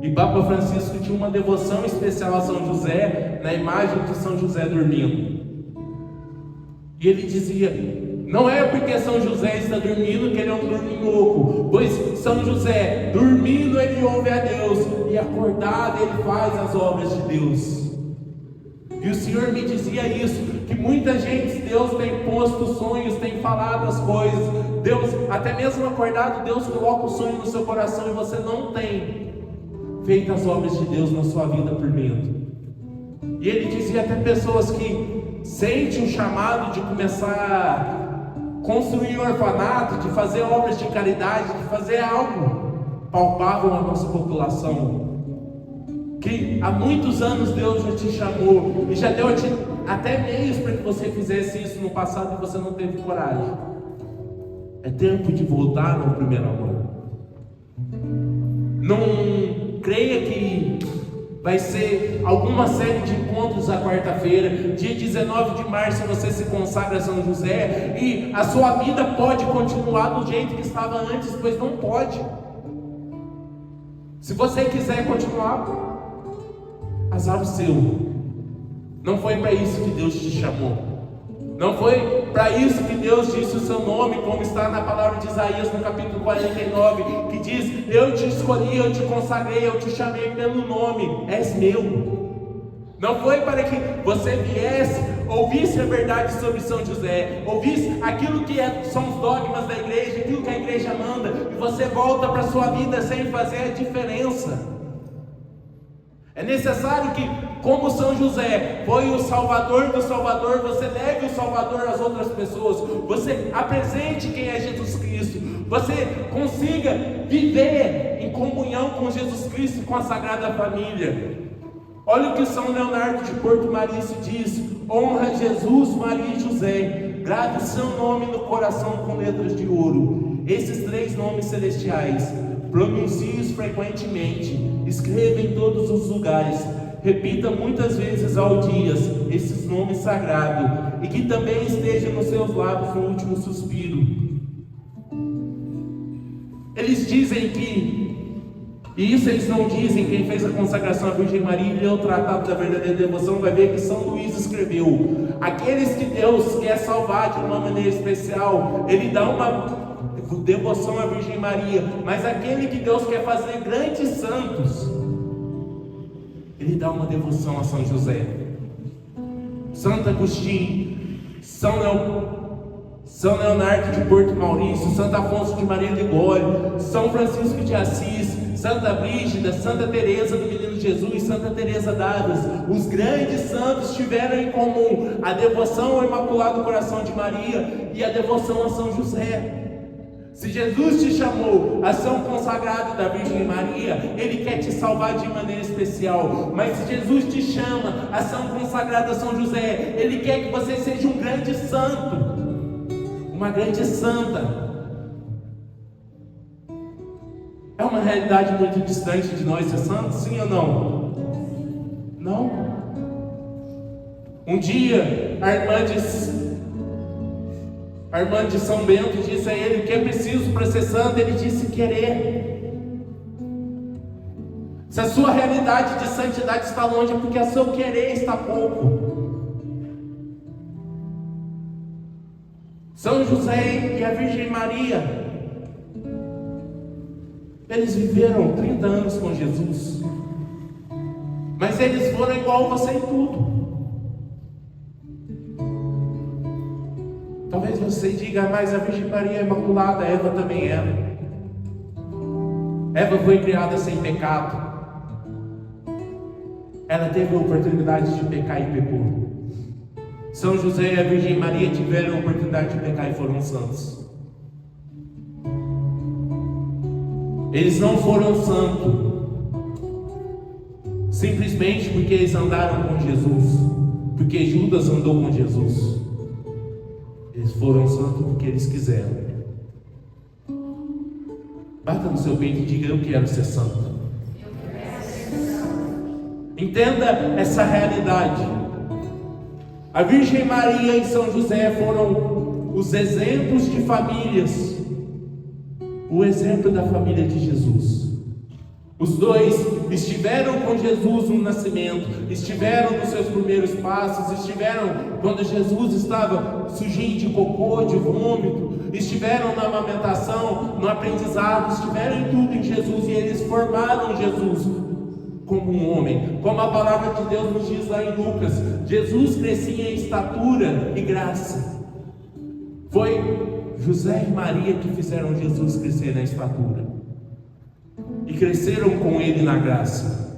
E Papa Francisco tinha uma devoção especial a São José, na imagem de São José dormindo. E ele dizia: não é porque São José está dormindo que ele é um dorminhoco, pois São José, dormindo, ele ouve a Deus, e acordado ele faz as obras de Deus. E o Senhor me dizia isso, que muita gente, Deus tem posto sonhos, tem falado as coisas, Deus, até mesmo acordado, Deus coloca o sonho no seu coração e você não tem feito as obras de Deus na sua vida por medo. E ele dizia até pessoas que sentem um chamado de começar a construir um orfanato, de fazer obras de caridade, de fazer algo palpável na nossa população, que há muitos anos Deus já te chamou e já deu até meios para que você fizesse isso no passado e você não teve coragem. É tempo de voltar ao primeiro amor. Não creia que vai ser alguma série de encontros à quarta-feira, dia 19 de março você se consagra a São José e a sua vida pode continuar do jeito que estava antes, pois não pode. Se você quiser continuar, azar o seu. Não foi para isso que Deus te chamou. Não foi para isso que Deus disse o seu nome, como está na palavra de Isaías no capítulo 49, que diz: eu te escolhi, eu te consagrei, eu te chamei pelo nome, és meu. Não foi para que você viesse, ouvisse a verdade sobre São José, ouvisse aquilo que são os dogmas da igreja, aquilo que a igreja manda, e você volta para a sua vida sem fazer a diferença. É necessário que, como São José foi o Salvador do Salvador, você leve o Salvador às outras pessoas, você apresente quem é Jesus Cristo, você consiga viver em comunhão com Jesus Cristo e com a Sagrada Família. Olha o que São Leonardo de Porto Marício diz: honra Jesus, Maria e José, grave seu nome no coração com letras de ouro. Esses 3 nomes celestiais, pronuncie-os frequentemente, escreva em todos os lugares, repita muitas vezes ao dia esses nomes sagrados, e que também esteja nos seus lábios no último suspiro. Eles dizem e isso eles não dizem, quem fez a consagração à Virgem Maria e leu o Tratado da Verdadeira Devoção vai ver que São Luís escreveu: aqueles que Deus quer salvar de uma maneira especial, Ele dá uma devoção à Virgem Maria, mas aquele que Deus quer fazer grandes santos, Ele dá uma devoção a São José. Santo Agostinho, São Leonardo de Porto Maurício, Santo Afonso de Maria Ligório, São Francisco de Assis, Santa Brígida, Santa Teresa do Menino Jesus, Santa Teresa d'Ávila, os grandes santos tiveram em comum a devoção ao Imaculado Coração de Maria e a devoção a São José. Se Jesus te chamou a ser um consagrado da Virgem Maria, Ele quer te salvar de maneira especial. Mas se Jesus te chama a ser um consagrado a São José, Ele quer que você seja um grande santo, uma grande santa. É uma realidade muito distante de nós ser santos, sim ou não? Não. Um dia, a irmã de São Bento disse a ele: o que é preciso para ser santo? Ele disse: querer. Se a sua realidade de santidade está longe, é porque o seu querer está pouco. São José e a Virgem Maria, eles viveram 30 anos com Jesus, mas eles foram igual você em tudo. Talvez você diga: mas a Virgem Maria é imaculada, Eva também era. Eva foi criada sem pecado. Ela teve a oportunidade de pecar e pecou. São José e a Virgem Maria tiveram a oportunidade de pecar e foram santos. Eles não foram santos simplesmente porque eles andaram com Jesus, porque Judas andou com Jesus. Eles foram santos porque eles quiseram. Bata no seu peito e diga: eu quero ser santo. Entenda essa realidade. A Virgem Maria e São José foram os exemplos de famílias, o exemplo da família de Jesus. Os dois estiveram com Jesus no nascimento, estiveram nos seus primeiros passos, estiveram quando Jesus estava sujinho de cocô, de vômito, estiveram na amamentação, no aprendizado, estiveram em tudo em Jesus, e eles formaram Jesus como um homem. Como a palavra de Deus nos diz lá em Lucas, Jesus crescia em estatura e graça. Foi José e Maria que fizeram Jesus crescer na estatura e cresceram com Ele na graça.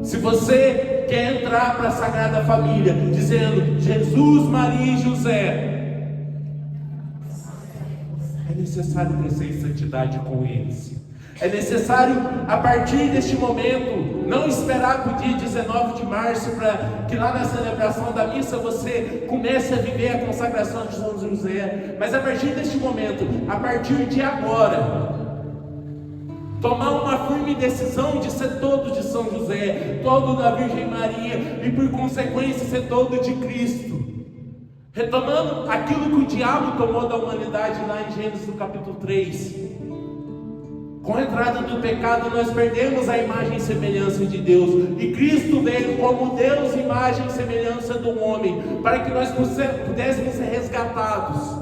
Se você quer entrar para a Sagrada Família dizendo Jesus, Maria e José, é necessário crescer em santidade com eles. É necessário, a partir deste momento, não esperar para o dia 19 de março, para que lá na celebração da missa você comece a viver a consagração de São José, mas a partir deste momento, a partir de agora, tomar uma firme decisão de ser todo de São José, todo da Virgem Maria, e por consequência ser todo de Cristo. Retomando aquilo que o diabo tomou da humanidade lá em Gênesis no capítulo 3. Com a entrada do pecado nós perdemos a imagem e semelhança de Deus, e Cristo veio como Deus, imagem e semelhança do homem, para que nós pudéssemos ser resgatados.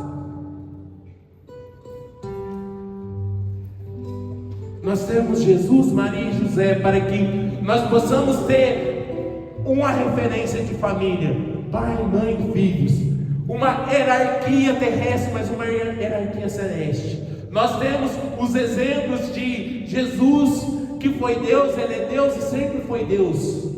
Nós temos Jesus, Maria e José para que nós possamos ter uma referência de família, pai, mãe e filhos, uma hierarquia terrestre, mas uma hierarquia celeste. Nós temos os exemplos de Jesus, que foi Deus, Ele é Deus e sempre foi Deus.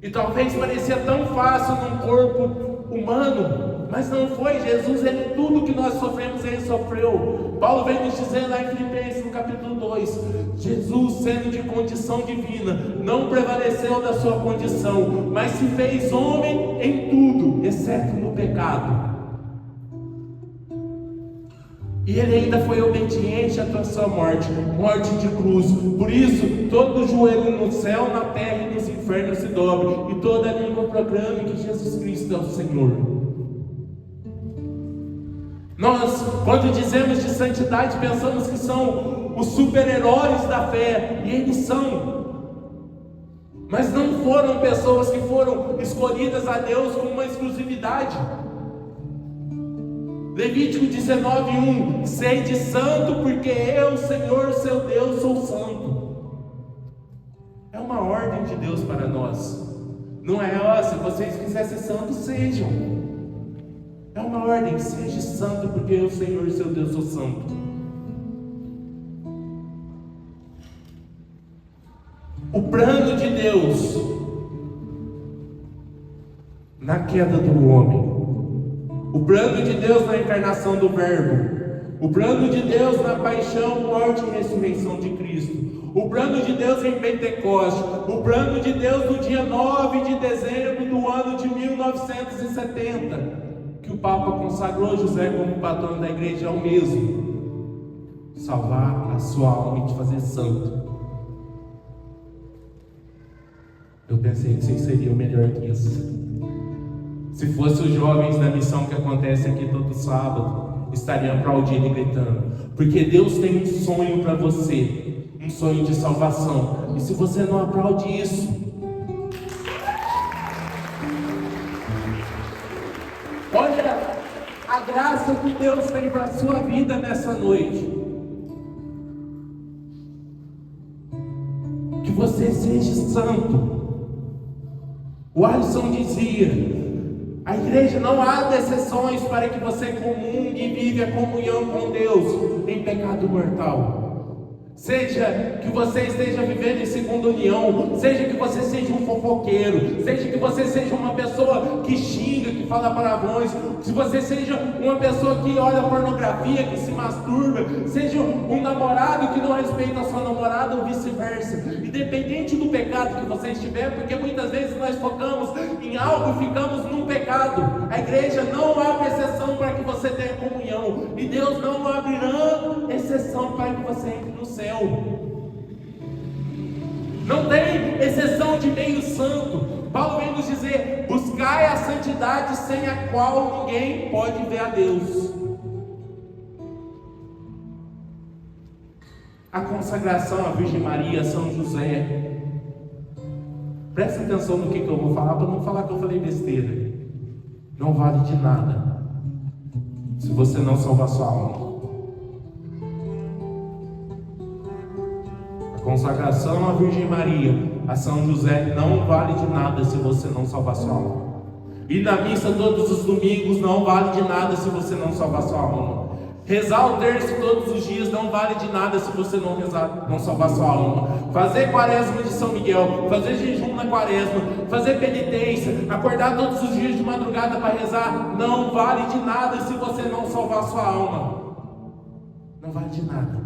E talvez parecia tão fácil num corpo humano, Mas não foi Jesus, tudo que nós sofremos, Ele sofreu. Paulo vem nos dizer lá em Filipenses, no capítulo 2, Jesus, sendo de condição divina, não prevaleceu da sua condição, mas se fez homem em tudo, exceto no pecado. E Ele ainda foi obediente até a sua morte, morte de cruz. Por isso, todo joelho no céu, na terra e nos infernos se dobre, e toda língua proclame que Jesus Cristo é o Senhor. Nós, quando dizemos de santidade, pensamos que são os super-heróis da fé, e eles são. Mas não foram pessoas que foram escolhidas a Deus com uma exclusividade. Levítico 19:1: sede santo, porque eu, Senhor, seu Deus, sou santo. É uma ordem de Deus para nós. Não é, se vocês quiserem ser santos, sejam. É uma ordem: seja santo, porque eu, Senhor, seu Deus, sou santo. O plano de Deus na queda do homem, o plano de Deus na encarnação do Verbo, o plano de Deus na paixão, morte e ressurreição de Cristo, o plano de Deus em Pentecostes, o plano de Deus no dia 9 de dezembro do ano de 1970, que o Papa consagrou José como patrono da igreja, é o mesmo: salvar a sua alma e te fazer santo. Eu pensei que vocês seriam melhor que isso. Se fossem os jovens da missão que acontece aqui todo sábado, estariam aplaudindo e gritando, porque Deus tem um sonho para você, um sonho de salvação. E se você não aplaude isso, olha a graça que Deus tem para a sua vida nessa noite. Que você seja santo. O Alisson dizia: a igreja não abre exceções para que você comungue e vive a comunhão com Deus em pecado mortal. Seja que você esteja vivendo em segunda união, seja que você seja um fofoqueiro, seja que você seja uma pessoa que xinga, que fala palavrões, se você seja uma pessoa que olha pornografia, que se masturba, seja um namorado que não respeita a sua namorada ou vice-versa, independente do pecado que você estiver, porque muitas vezes nós focamos em algo e ficamos num pecado. A igreja não abre exceção para que você tenha comunhão, e Deus não abrirá exceção para que você entre no céu. Não tem exceção de meio santo. Paulo vem nos dizer: buscai a santidade, sem a qual ninguém pode ver a Deus. A consagração à Virgem Maria, São José. Presta atenção no que eu vou falar, para não falar que eu falei besteira. Não vale de nada se você não salvar sua alma. Consagração à Virgem Maria, a São José, não vale de nada se você não salvar sua alma. E na missa todos os domingos não vale de nada se você não salvar sua alma. Rezar o terço todos os dias não vale de nada se você não salvar sua alma. Fazer quaresma de São Miguel, fazer jejum na quaresma, fazer penitência, acordar todos os dias de madrugada para rezar, não vale de nada se você não salvar sua alma. Não vale de nada.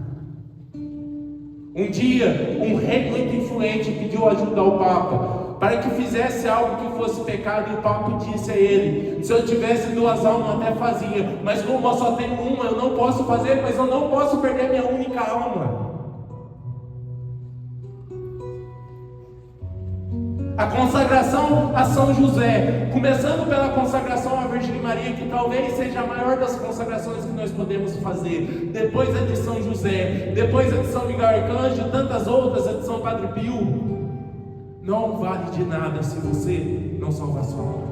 Um dia, um rei muito influente pediu ajuda ao Papa para que fizesse algo que fosse pecado, e o Papa disse a ele: se eu tivesse 2 almas até fazia, mas como eu só tenho uma, eu não posso fazer, mas eu não posso perder minha única alma. A consagração a São José, começando pela consagração à Virgem Maria, que talvez seja a maior das consagrações que nós podemos fazer, depois a de São José, depois a de São Miguel Arcanjo, tantas outras, a de São Padre Pio, não vale de nada se você não salvar sua alma.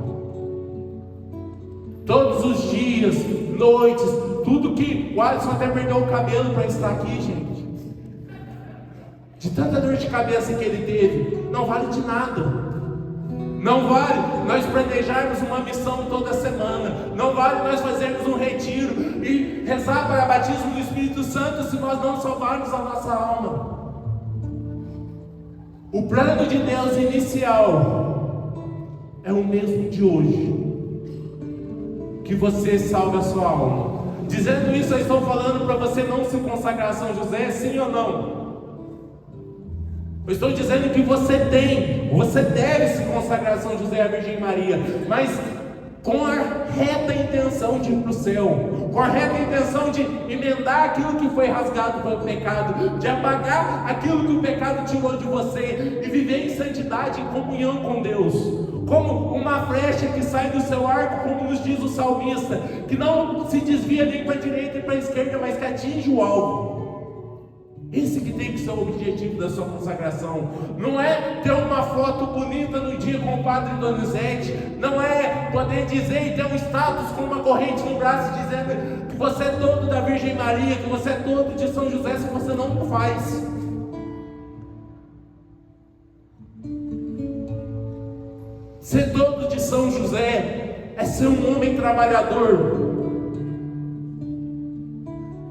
Todos os dias, noites, tudo que o Alisson até perdeu o cabelo para estar aqui, gente. De tanta dor de cabeça que ele teve, não vale de nada. Não vale nós planejarmos uma missão toda semana. Não vale nós fazermos um retiro e rezar para batismo do Espírito Santo se nós não salvarmos a nossa alma. O plano de Deus inicial é o mesmo de hoje. que você salve a sua alma. Dizendo isso, eu estou falando para você não se consagrar a São José, sim ou não? Eu estou dizendo que você deve se consagrar a São José e a Virgem Maria, mas com a reta intenção de ir para o céu, com a reta intenção de emendar aquilo que foi rasgado pelo pecado, de apagar aquilo que o pecado tirou de você e viver em santidade, em comunhão com Deus, como uma flecha que sai do seu arco, como nos diz o salmista, que não se desvia nem para a direita nem para a esquerda, mas que atinge o alvo. Esse que tem que ser o objetivo da sua consagração. Não é ter uma foto bonita no dia com o Padre Donizete, não é poder dizer e ter um status com uma corrente no braço dizendo que você é todo da Virgem Maria, que você é todo de São José, se você não o faz. Ser todo de São José é ser um homem trabalhador,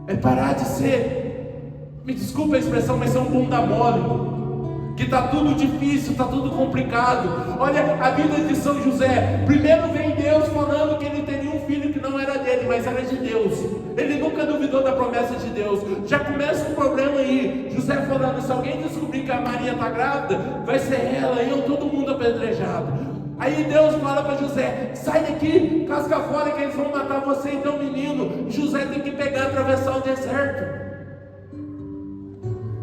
é parar de ser, me desculpa a expressão, mas é um bunda mole, que está tudo difícil, está tudo complicado. Olha a vida de São José. Primeiro vem Deus falando que ele teria um filho que não era dele, mas era de Deus. Ele nunca duvidou da promessa de Deus. Já começa um problema aí. José falando, se alguém descobrir que a Maria está grávida, vai ser ela e eu, todo mundo apedrejado. Aí Deus fala para José, sai daqui, casca fora que eles vão matar você e teu menino. José tem que pegar, atravessar o deserto.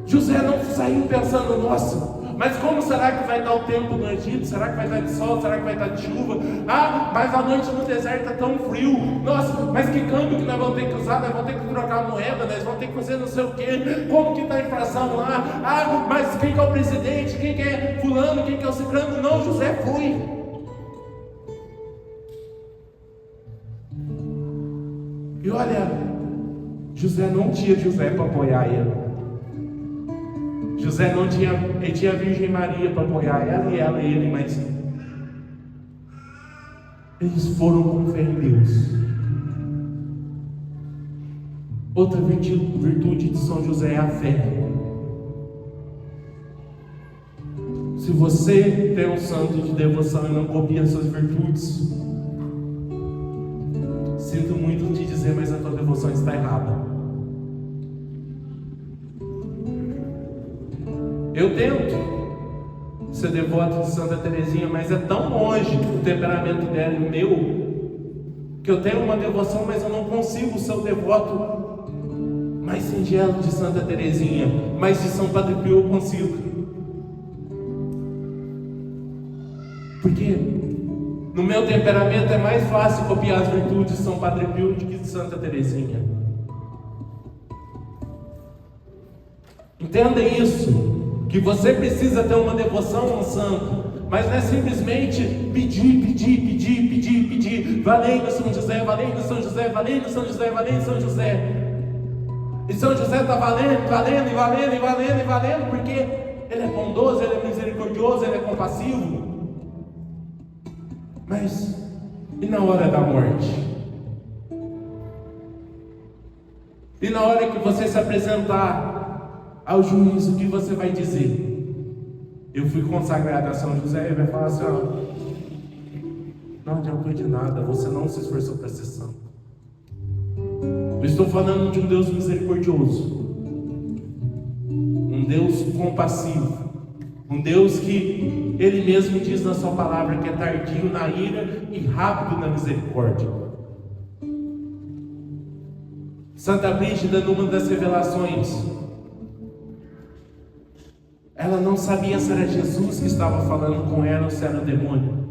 José não saiu pensando, nossa, mas como será que vai estar o tempo no Egito? Será que vai estar de sol? Será que vai estar de chuva? Ah, mas a noite no deserto está tão frio. Nossa, mas que câmbio que nós vamos ter que usar? Nós vamos ter que trocar moeda, nós vamos ter que fazer não sei o quê. Como que está a inflação lá? Ah, mas quem que é o presidente? Quem que é fulano? Quem que é o ciclano? Não, José foi. E olha, José não tinha José para apoiar ele. José não tinha, ele tinha a Virgem Maria para apoiar ela e ele, mas eles foram com fé em Deus. Outra virtude de São José é a fé. Se você tem um santo de devoção e não copia suas virtudes, sinto muito te dizer, mas a tua devoção está errada. Eu tento ser devoto de Santa Teresinha, mas é tão longe o temperamento dela e o meu, que eu tenho uma devoção, mas eu não consigo ser o devoto mais singelo de Santa Teresinha, mas de São Padre Pio eu consigo. Porque no meu temperamento é mais fácil copiar as virtudes de São Padre Pio do que de Santa Teresinha. Entenda isso. Que você precisa ter uma devoção a um santo, mas não é simplesmente pedir, valendo São José, valendo São José, valendo São José, valendo São José. E São José está valendo, porque ele é bondoso, ele é misericordioso, ele é compassivo. Mas, e na hora da morte? E na hora que você se apresentar ao juízo, o que você vai dizer? Eu fui consagrado a São José, e vai falar assim, não adiantou de nada, você não se esforçou para ser santo. Eu estou falando de um Deus misericordioso, um Deus compassivo, um Deus que Ele mesmo diz na sua palavra que é tardio na ira e rápido na misericórdia. Santa Brígida, numa das revelações, ela não sabia se era Jesus que estava falando com ela ou se era o demônio.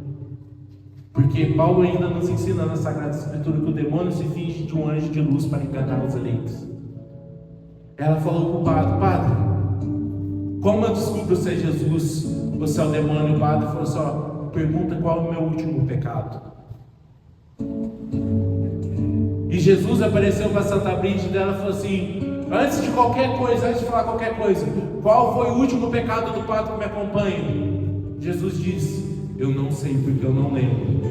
Porque Paulo ainda nos ensina na Sagrada Escritura que o demônio se finge de um anjo de luz para enganar os eleitos. Ela falou para o padre, padre, como eu descubro se é Jesus ou se é o demônio? O padre falou assim, pergunta qual é o meu último pecado. E Jesus apareceu para Santa Brígida e ela falou assim, antes de qualquer coisa, antes de falar qualquer coisa, qual foi o último pecado do padre que me acompanha? Jesus disse, eu não sei porque eu não lembro.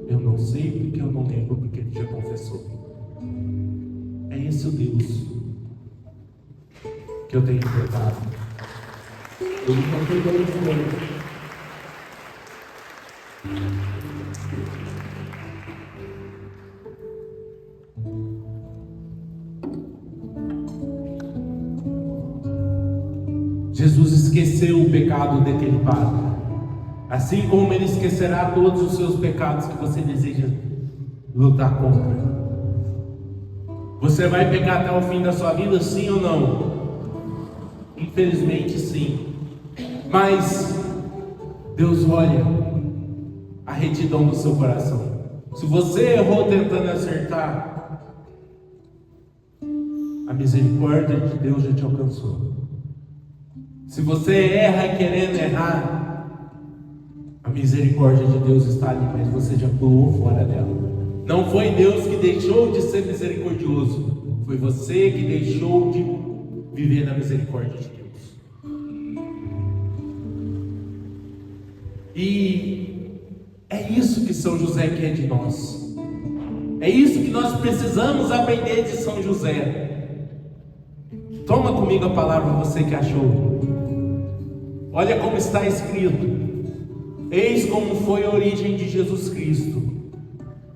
Eu não sei porque eu não lembro, porque ele já confessou. É esse o Deus que eu tenho enfrentado. Ele não perdoa o Jesus esqueceu o pecado daquele padre, assim como Ele esquecerá todos os seus pecados que você deseja lutar contra. Você vai pecar até o fim da sua vida, sim ou não? Infelizmente sim. Mas Deus olha a retidão do seu coração. Se você errou tentando acertar, a misericórdia de Deus já te alcançou. Se você erra querendo errar, a misericórdia de Deus está ali, mas você já pulou fora dela. Não foi Deus que deixou de ser misericordioso, foi você que deixou de viver na misericórdia de Deus. E é isso que São José quer de nós. É isso que nós precisamos aprender de São José. Toma comigo a palavra, você que achou. Olha como está escrito: eis como foi a origem de Jesus Cristo.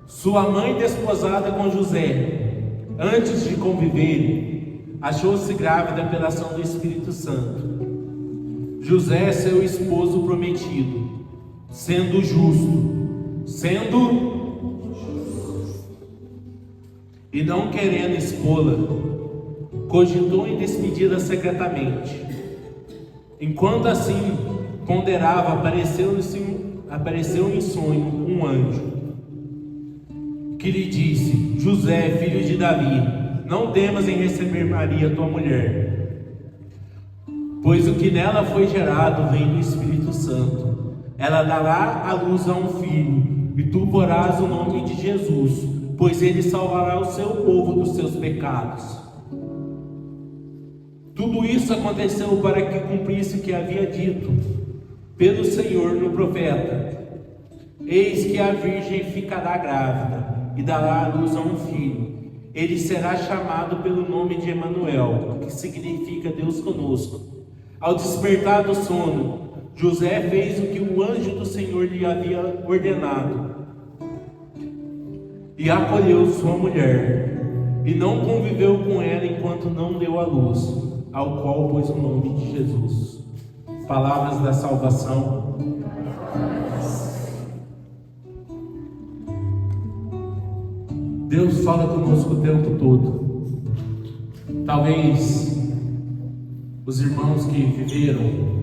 Sua mãe desposada com José, antes de conviverem, achou-se grávida pela ação do Espírito Santo. José, seu esposo prometido, sendo justo, e não querendo expô-la, cogitou em despedi-la secretamente. Enquanto assim ponderava, apareceu em sonho um anjo, que lhe disse: José, filho de Davi, não temas em receber Maria, tua mulher, pois o que nela foi gerado vem do Espírito Santo. Ela dará à luz a um filho, e tu porás o nome de Jesus, pois ele salvará o seu povo dos seus pecados. Tudo isso aconteceu para que cumprisse o que havia dito pelo Senhor no profeta: eis que a virgem ficará grávida e dará à luz a um filho. Ele será chamado pelo nome de Emanuel, que significa Deus conosco. Ao despertar do sono, José fez o que o anjo do Senhor lhe havia ordenado e acolheu sua mulher, e não conviveu com ela enquanto não deu à luz, ao qual pôs o nome de Jesus. Palavras da salvação. Deus fala conosco o tempo todo. Talvez os irmãos que viveram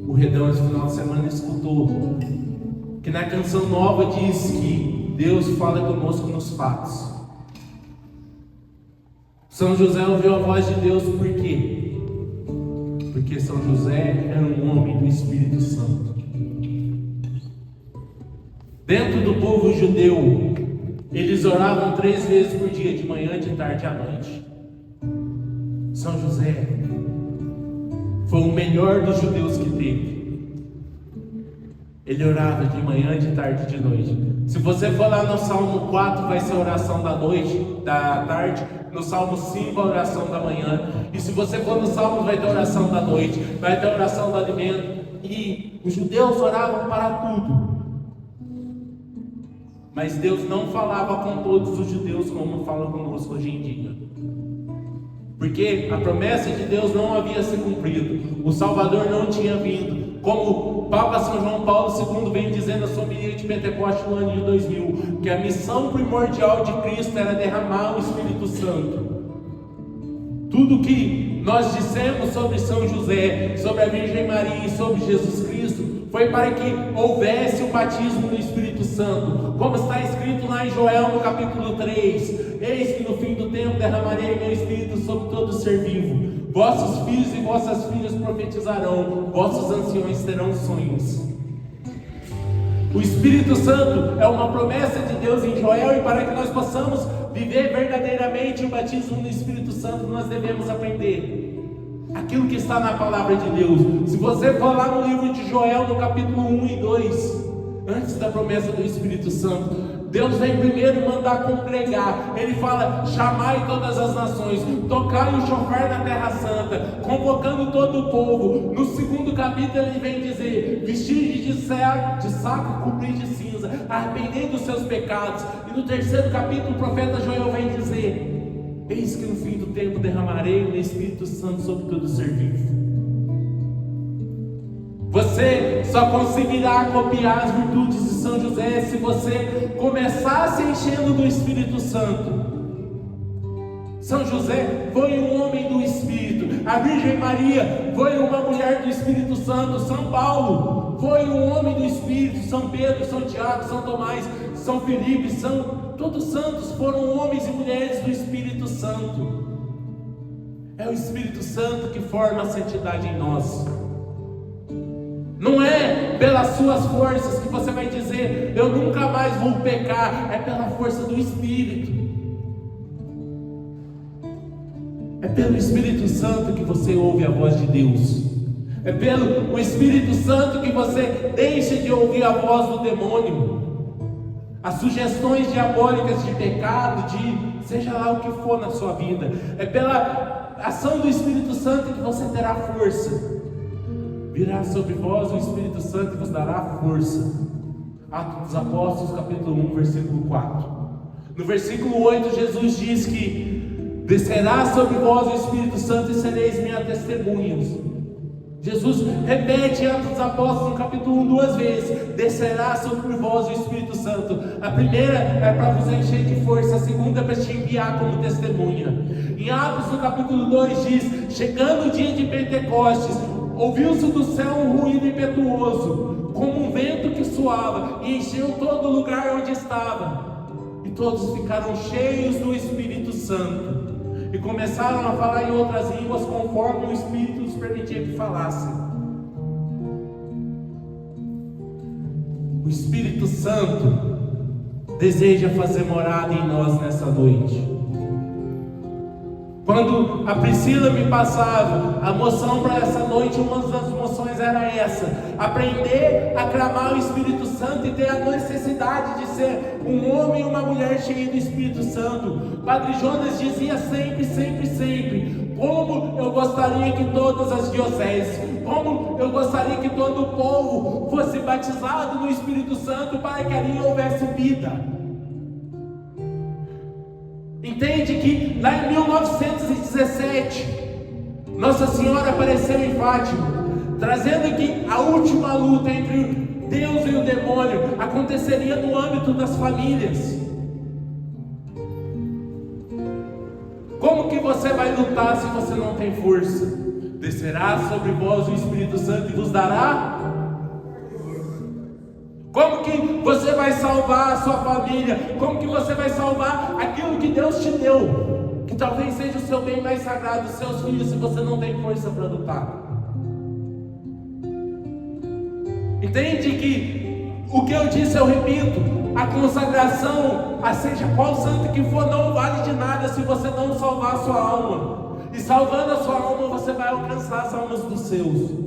o redão esse final de semana escutou que na canção nova diz que Deus fala conosco nos fatos. São José ouviu a voz de Deus por quê? Porque São José era um homem do Espírito Santo. Dentro do povo judeu, eles oravam 3 vezes por dia, de manhã, de tarde e à noite. São José foi o melhor dos judeus que teve. Ele orava de manhã, de tarde e de noite. Se você for lá no Salmo 4, vai ser a oração da noite, da tarde. No Salmo 5, a oração da manhã. E se você for no Salmo, vai ter a oração da noite, vai ter a oração do alimento. E os judeus oravam para tudo. Mas Deus não falava com todos os judeus como fala conosco hoje em dia. Porque a promessa de Deus não havia se cumprido. O Salvador não tinha vindo. Como o Papa São João Paulo II vem dizendo na sua homilia de Pentecostes no ano de 2000, que a missão primordial de Cristo era derramar o Espírito Santo. Tudo que nós dissemos sobre São José, sobre a Virgem Maria e sobre Jesus Cristo, foi para que houvesse o batismo do Espírito Santo. Como está escrito lá em Joel no capítulo 3: eis que no fim do tempo derramarei meu Espírito sobre todo ser vivo. Vossos filhos e vossas filhas profetizarão, vossos anciões terão sonhos. O Espírito Santo é uma promessa de Deus em Joel, e para que nós possamos viver verdadeiramente o batismo no Espírito Santo, nós devemos aprender aquilo que está na palavra de Deus. Se você for lá no livro de Joel, no capítulo 1 e 2, antes da promessa do Espírito Santo, Deus vem primeiro mandar congregar. Ele fala: chamai todas as nações, tocai o chofar na terra santa, convocando todo o povo. No segundo capítulo ele vem dizer: vestir de saco, cobrir de cinza, arrependei dos seus pecados. E no terceiro capítulo o profeta Joel vem dizer: eis que no fim do tempo derramarei o meu Espírito Santo sobre todo ser vivo. Você só conseguirá copiar as virtudes de São José se você começar se enchendo do Espírito Santo. São José foi um homem do Espírito. A Virgem Maria foi uma mulher do Espírito Santo. São Paulo foi um homem do Espírito. São Pedro, São Tiago, São Tomás, São Filipe, todos santos foram homens e mulheres do Espírito Santo. É o Espírito Santo que forma a santidade em nós. Não é pelas suas forças que você vai dizer, eu nunca mais vou pecar. É pela força do Espírito. É pelo Espírito Santo que você ouve a voz de Deus. É pelo Espírito Santo que você deixa de ouvir a voz do demônio. As sugestões diabólicas de pecado, de seja lá o que for na sua vida. É pela ação do Espírito Santo que você terá força. Virá sobre vós o Espírito Santo e vos dará força. Atos dos Apóstolos, capítulo 1, versículo 4. No versículo 8, Jesus diz que descerá sobre vós o Espírito Santo e sereis minhas testemunhas. Jesus repete em Atos dos Apóstolos, no capítulo 1, 2 vezes: descerá sobre vós o Espírito Santo. A primeira é para vos encher de força, a segunda é para te enviar como testemunha. Em Atos, no capítulo 2, diz: chegando o dia de Pentecostes, ouviu-se do céu um ruído impetuoso, como um vento que soava, e encheu todo o lugar onde estava. E todos ficaram cheios do Espírito Santo, e começaram a falar em outras línguas, conforme o Espírito os permitia que falassem. O Espírito Santo deseja fazer morada em nós nessa noite. Quando a Priscila me passava a moção para essa noite, uma das moções era essa: aprender a clamar o Espírito Santo e ter a necessidade de ser um homem e uma mulher cheio do Espírito Santo. Padre Jonas dizia sempre, sempre, sempre: como eu gostaria que todas as dioceses, como eu gostaria que todo o povo fosse batizado no Espírito Santo para que ali houvesse vida. Entende que lá em 1917, Nossa Senhora apareceu em Fátima, trazendo que a última luta entre Deus e o demônio aconteceria no âmbito das famílias. Como que você vai lutar se você não tem força? Descerá sobre vós o Espírito Santo e vos dará. Como que você vai salvar a sua família? Como que você vai salvar aquilo que Deus te deu? Que talvez seja o seu bem mais sagrado, os seus filhos, se você não tem força para lutar. Entende que o que eu disse eu repito: a consagração, a seja qual santo que for, não vale de nada se você não salvar a sua alma. E salvando a sua alma, você vai alcançar as almas dos seus.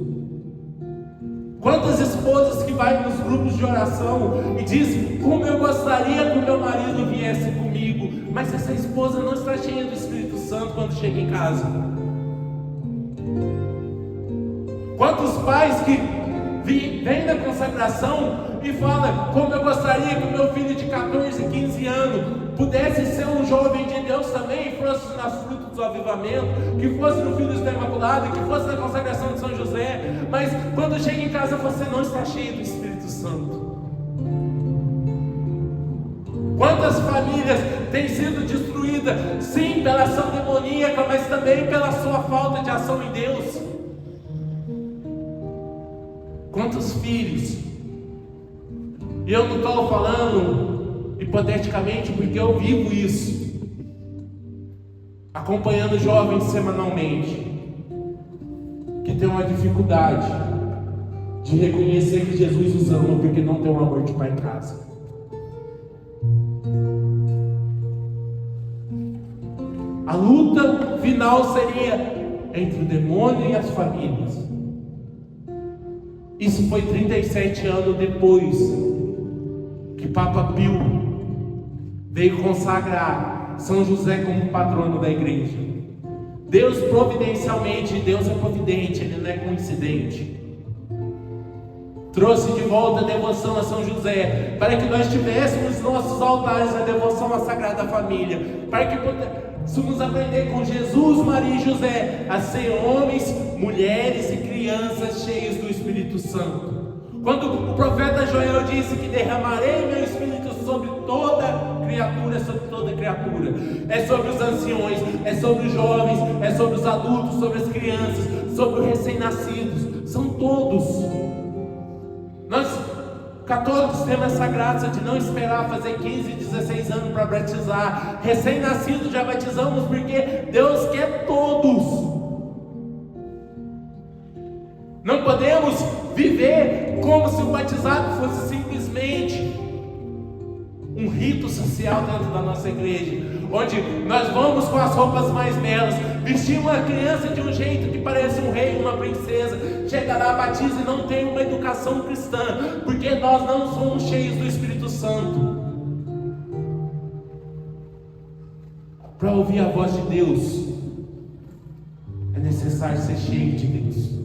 Quantas esposas que vai nos grupos de oração e diz: como eu gostaria que o meu marido viesse comigo, mas essa esposa não está cheia do Espírito Santo quando chega em casa. Quantos pais que vêm da consagração e falam: como eu gostaria que o meu filho de 14, 15 anos pudesse ser um jovem de Deus também, fosse nas frutas do avivamento, que fosse no Filhos da Imaculada, que fosse na consagração de São José, mas quando chega em casa você não está cheio do Espírito Santo. Quantas famílias têm sido destruídas, sim, pela ação demoníaca, mas também pela sua falta de ação em Deus? Quantos filhos? E eu não estou falando hipoteticamente, porque eu vivo isso, acompanhando jovens semanalmente, que tem uma dificuldade de reconhecer que Jesus os ama, porque não tem um amor de pai em casa. A luta final seria entre o demônio e as famílias. Isso foi 37 anos depois que Papa Pio veio consagrar São José como patrono da igreja. Deus providencialmente, Deus é providente, Ele não é coincidente, trouxe de volta a devoção a São José, para que nós tivéssemos nos nossos altares a devoção à Sagrada Família, para que Vamos aprender com Jesus, Maria e José a ser homens, mulheres e crianças cheios do Espírito Santo. Quando o profeta Joel disse que derramarei meu Espírito sobre toda criatura, é sobre os anciões, é sobre os jovens, é sobre os adultos, sobre as crianças, sobre os recém-nascidos, são todos. Nós católicos temos essa graça de não esperar fazer 15, 16 anos para batizar. Recém-nascidos já batizamos porque Deus quer todos. Não podemos viver como se o batizado fosse simplesmente um rito social dentro da nossa igreja, onde nós vamos com as roupas mais belas, vestir uma criança de um jeito que parece um rei, uma princesa, chega lá, batiza e não tem uma educação cristã, porque nós não somos cheios do Espírito Santo. Para ouvir a voz de Deus, é necessário ser cheio de Deus.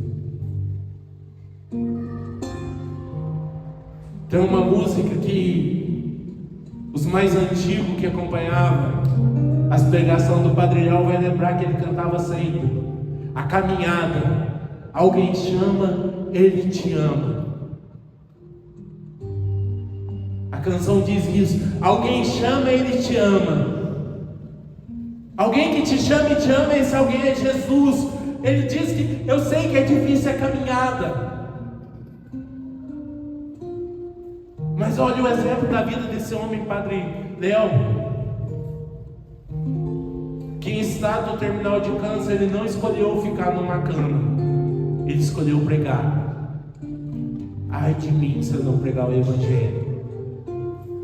Tem uma música que os mais antigos que acompanhavam as pregações do Padre Léo vai lembrar que ele cantava sempre: a caminhada, alguém chama, ele te ama. A canção diz isso: alguém chama, ele te ama. Alguém que te chama e te ama, esse alguém é Jesus. Ele diz que eu sei que é difícil a caminhada, mas olha o exemplo da vida desse homem, Padre Léo, que em estado terminal de câncer, ele não escolheu ficar numa cama, ele escolheu pregar. Ai de mim se eu não pregar o Evangelho.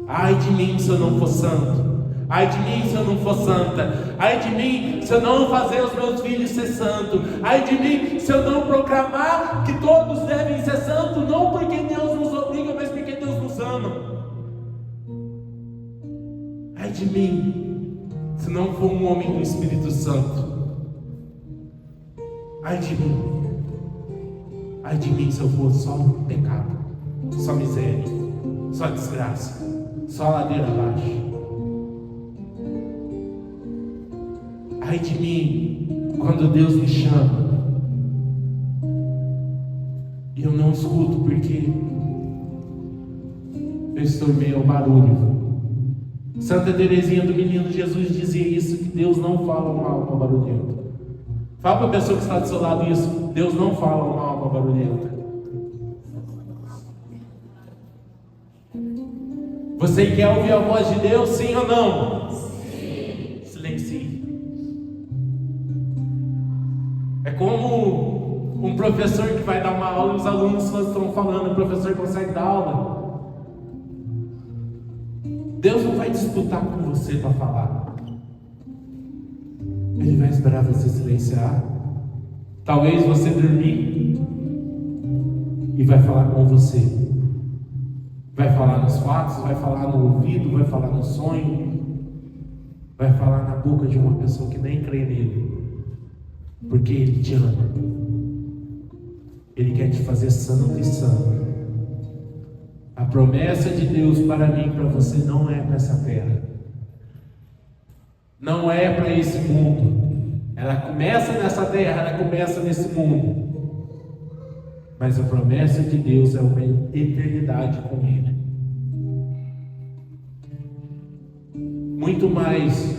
Ai de mim se eu não for santo. Ai de mim se eu não for santa. Ai de mim se eu não fazer os meus filhos ser santos. Ai de mim se eu não proclamar que todos devem ser santos, não porque Deus nos obriga, mas porque Deus nos ama. Ai de mim se não for um homem do Espírito Santo. Ai de mim se eu for só pecado, só miséria, só desgraça, só ladeira abaixo. Ai de mim quando Deus me chama e eu não escuto porque eu estou meio ao barulho. Santa Teresinha do Menino Jesus dizia isso, que Deus não fala uma alma barulhenta. Fala para a pessoa que está do seu lado isso: Deus não fala uma alma barulhenta. Você quer ouvir a voz de Deus, sim ou não? Sim. Silencie. É como um professor que vai dar uma aula e os alunos estão falando, o professor consegue dar aula. Deus não vai disputar com você para falar. Ele vai esperar você silenciar. Talvez você dormir e vai falar com você. Vai falar nos fatos, vai falar no ouvido, vai falar no sonho, vai falar na boca de uma pessoa que nem crê nele. Porque Ele te ama. Ele quer te fazer santo e santo. A promessa de Deus para mim e para você não é para essa terra, não é para esse mundo. Ela começa nessa terra, ela começa nesse mundo. Mas a promessa de Deus é uma eternidade com Ele. Muito mais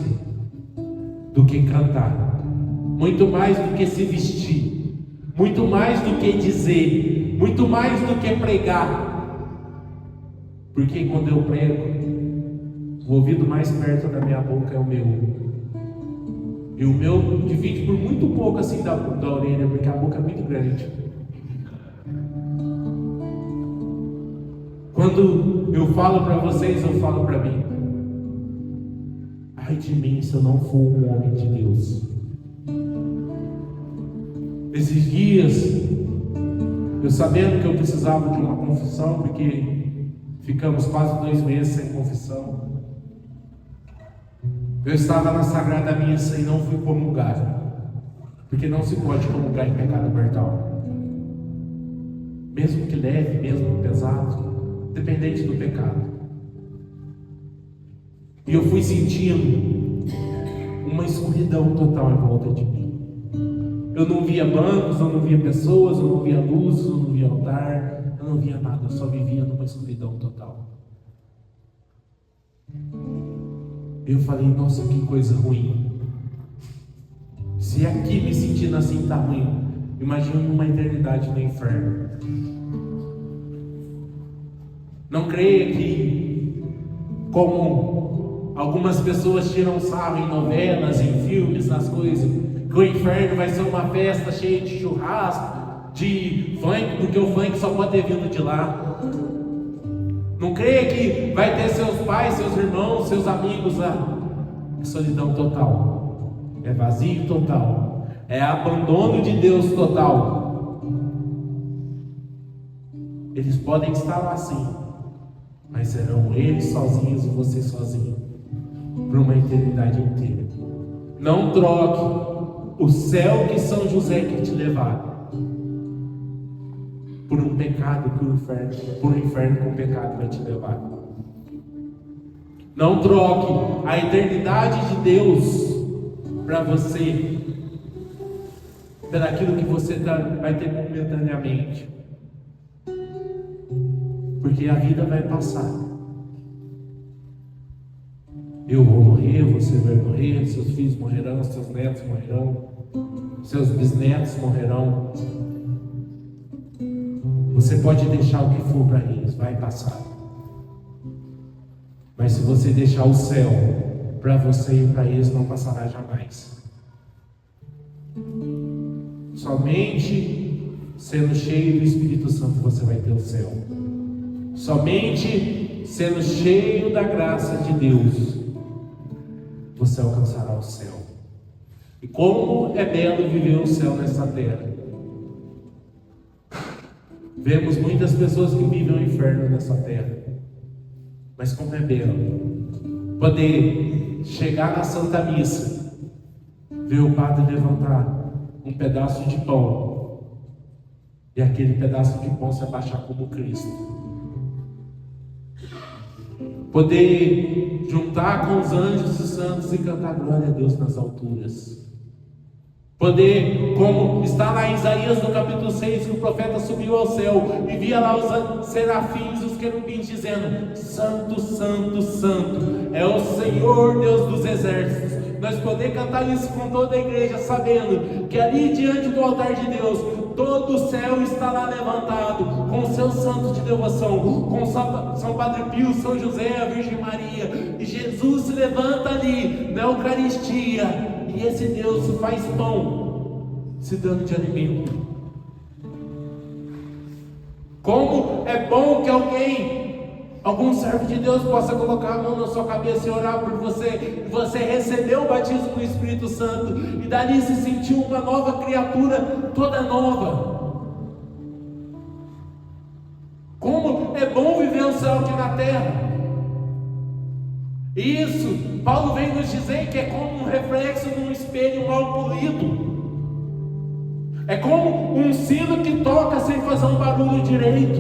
do que cantar, muito mais do que se vestir, muito mais do que dizer, muito mais do que pregar. Porque quando eu prego, o ouvido mais perto da minha boca é o meu. E o meu divide por muito pouco assim da orelha, porque a boca é muito grande. Quando eu falo para vocês, eu falo para mim. Ai de mim se eu não for um homem de Deus. Esses dias, eu sabendo que eu precisava de uma confissão, porque ficamos quase 2 meses sem confissão, eu estava na Sagrada Missa e não fui comungar, porque não se pode comungar em pecado mortal, mesmo que leve, mesmo que pesado, dependente do pecado. E eu fui sentindo uma escuridão total em volta de mim. Eu não via bancos, eu não via pessoas, eu não via luzes, eu não via altar, eu não via nada, eu só vivia numa escuridão total. Eu falei, nossa, que coisa ruim. Se aqui me sentindo assim tá ruim, imagina uma eternidade no inferno. Não creia que, como algumas pessoas tiram sarro em novelas, em filmes, nas coisas, que o inferno vai ser uma festa cheia de churrasco, de funk, porque o funk só pode ter vindo de lá. Não creia que vai ter seus pais, seus irmãos, seus amigos lá. É solidão total, é vazio total, é abandono de Deus total. Eles podem estar lá sim, mas serão eles sozinhos e você sozinho por uma eternidade inteira. Não troque o céu que São José quer te levar por um pecado que por um inferno que o pecado vai te levar. Não troque a eternidade de Deus para você por aquilo que você vai ter momentaneamente, porque a vida vai passar. Eu vou morrer, você vai morrer, seus filhos morrerão, seus netos morrerão, seus bisnetos morrerão. Você pode deixar o que for para eles, vai passar. Mas se você deixar o céu para você e para eles, não passará jamais. Somente sendo cheio do Espírito Santo você vai ter o céu. Somente sendo cheio da graça de Deus você alcançará o céu. E como é belo viver o céu nessa terra. Vemos muitas pessoas que vivem o inferno nessa terra. Mas como é belo poder chegar na Santa Missa, ver o padre levantar um pedaço de pão e aquele pedaço de pão se abaixar como Cristo. Poder juntar com os anjos e santos e cantar glória a Deus nas alturas. Poder, como está lá em Isaías no capítulo 6, que o profeta subiu ao céu e via lá os serafins, os querubins dizendo: Santo, Santo, Santo é o Senhor Deus dos exércitos. Nós podemos cantar isso com toda a igreja, sabendo que ali diante do altar de Deus, todo o céu está lá levantado, com seus santos de devoção, com São Padre Pio, São José, a Virgem Maria, e Jesus se levanta ali na Eucaristia. E esse Deus se faz pão, se dando de alimento. Como é bom que algum servo de Deus possa colocar a mão na sua cabeça e orar por você, e você recebeu o batismo do Espírito Santo, e dali se sentiu uma nova criatura, toda nova. Como é bom viver o céu aqui na terra. Isso, Paulo vem nos dizer que é como um reflexo de um espelho mal polido. É como um sino que toca sem fazer um barulho direito.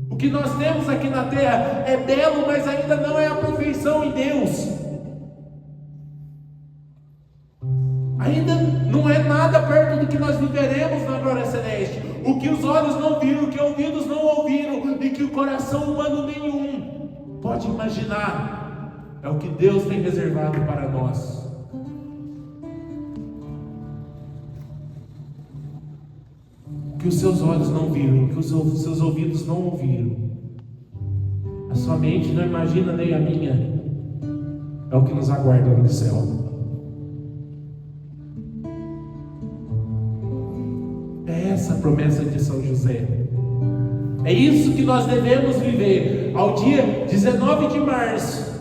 O que nós temos aqui na terra é belo, mas ainda não é a perfeição em Deus. Ainda não é nada perto do que nós viveremos na glória celeste. O que os olhos não viram, o que ouvidos não ouviram, e que o coração humano nenhum pode imaginar, é o que Deus tem reservado para nós. O que os seus olhos não viram, o que os seus ouvidos não ouviram, a sua mente não imagina, nem a minha, é o que nos aguarda no céu. É essa a promessa de São José. É isso que nós devemos viver ao dia 19 de março.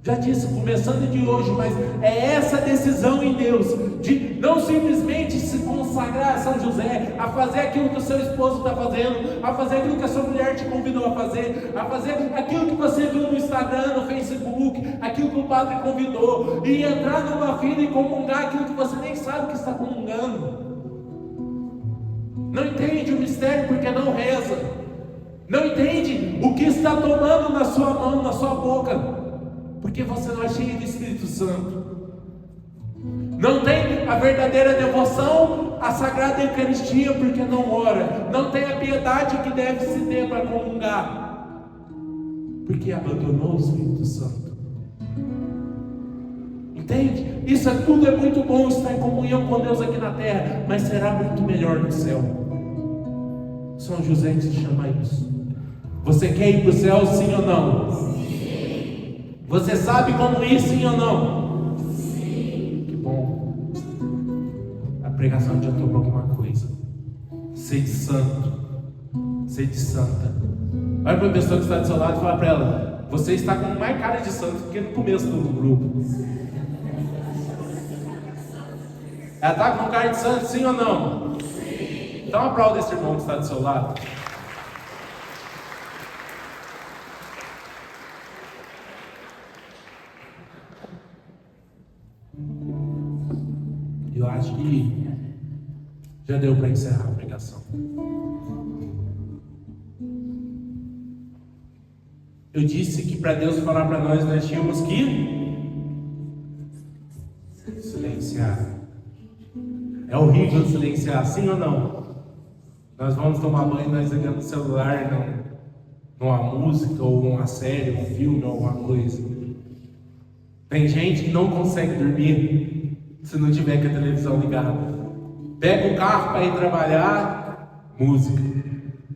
Já disse, começando de hoje, mas é essa decisão em Deus, de não simplesmente se consagrar a São José, a fazer aquilo que o seu esposo está fazendo, a fazer aquilo que a sua mulher te convidou a fazer aquilo que você viu no Instagram, no Facebook, aquilo que o padre convidou, e entrar numa fila e comungar aquilo que você nem sabe que está comungando. Não entende o mistério porque não reza. Não entende o que está tomando na sua mão, na sua boca, porque você não é cheio do Espírito Santo. Não tem a verdadeira devoção à Sagrada Eucaristia porque não ora. Não tem a piedade que deve se ter para comungar, porque abandonou o Espírito Santo. Entende? Isso tudo é muito bom, estar em comunhão com Deus aqui na terra, mas será muito melhor no céu. São José te chama isso. Você quer ir para o céu, sim ou não? Sim. Você sabe como ir, sim ou não? Sim. Que bom. A pregação adiantou alguma coisa. Sede santo. Sede santa. Olha para a pessoa que está do seu lado e fala para ela: você está com mais cara de santo do que no começo do grupo. Ela está com cara de santo, sim ou não? Sim. Então aplauda esse irmão que está do seu lado. Eu acho que já deu para encerrar a pregação. Eu disse que para Deus falar para nós tínhamos que silenciar. É horrível silenciar, sim ou não? Nós vamos tomar banho, nós ligamos o celular, numa música, ou uma série, um filme, ou alguma coisa. Tem gente que não consegue dormir se não tiver com a televisão ligada. Pega o carro para ir trabalhar, música.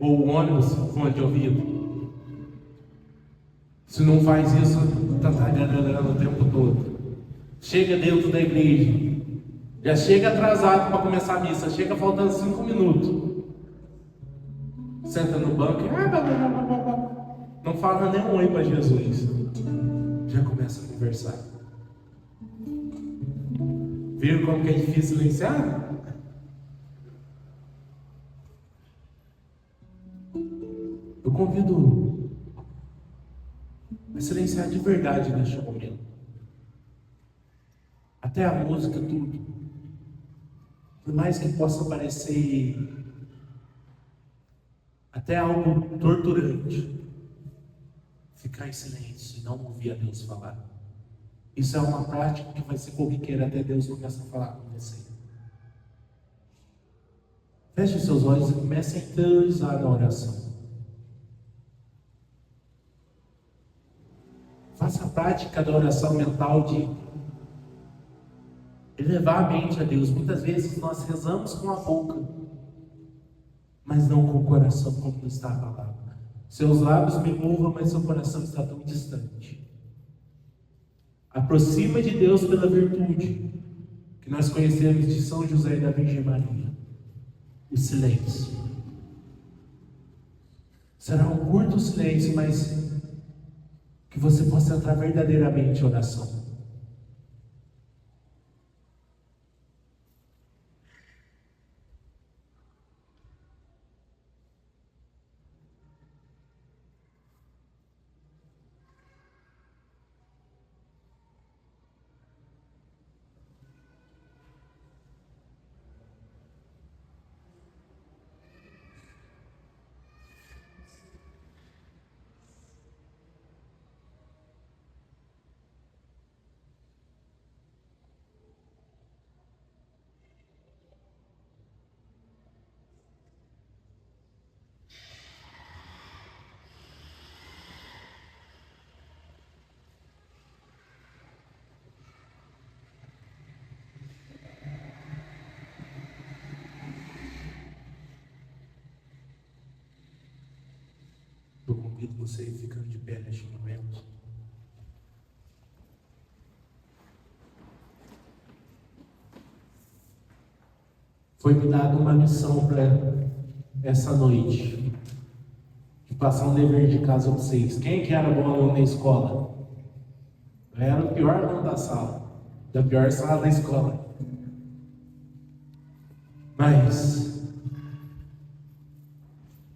Ou o ônibus, fone de ouvido. Se não faz isso, está tagarelando o tempo todo. Chega dentro da igreja, já chega atrasado para começar a missa, chega faltando 5 minutos. Senta no banco e não fala nem um oi para Jesus. Já começa a conversar. Viram como que é difícil silenciar? Eu convido a silenciar de verdade neste momento. Até a música, tudo. Por mais que possa parecer até algo torturante, ficar em silêncio e não ouvir a Deus falar. Isso é uma prática que vai ser corriqueira até Deus começar a falar com você. Feche os seus olhos e comece a interiorizar na oração. Faça a prática da oração mental de elevar a mente a Deus. Muitas vezes nós rezamos com a boca, mas não com o coração, como está a palavra. Seus lábios me louvam, mas seu coração está tão distante. Aproxima de Deus pela virtude que nós conhecemos de São José e da Virgem Maria. O silêncio. Será um curto silêncio, mas que você possa entrar verdadeiramente em oração. Eu convido você a ir ficando de pé neste momento. Foi-me dada uma missão para essa noite, de passar um dever de casa a vocês. Quem que era bom aluno na escola? Eu era o pior aluno da sala, da pior sala da escola. Mas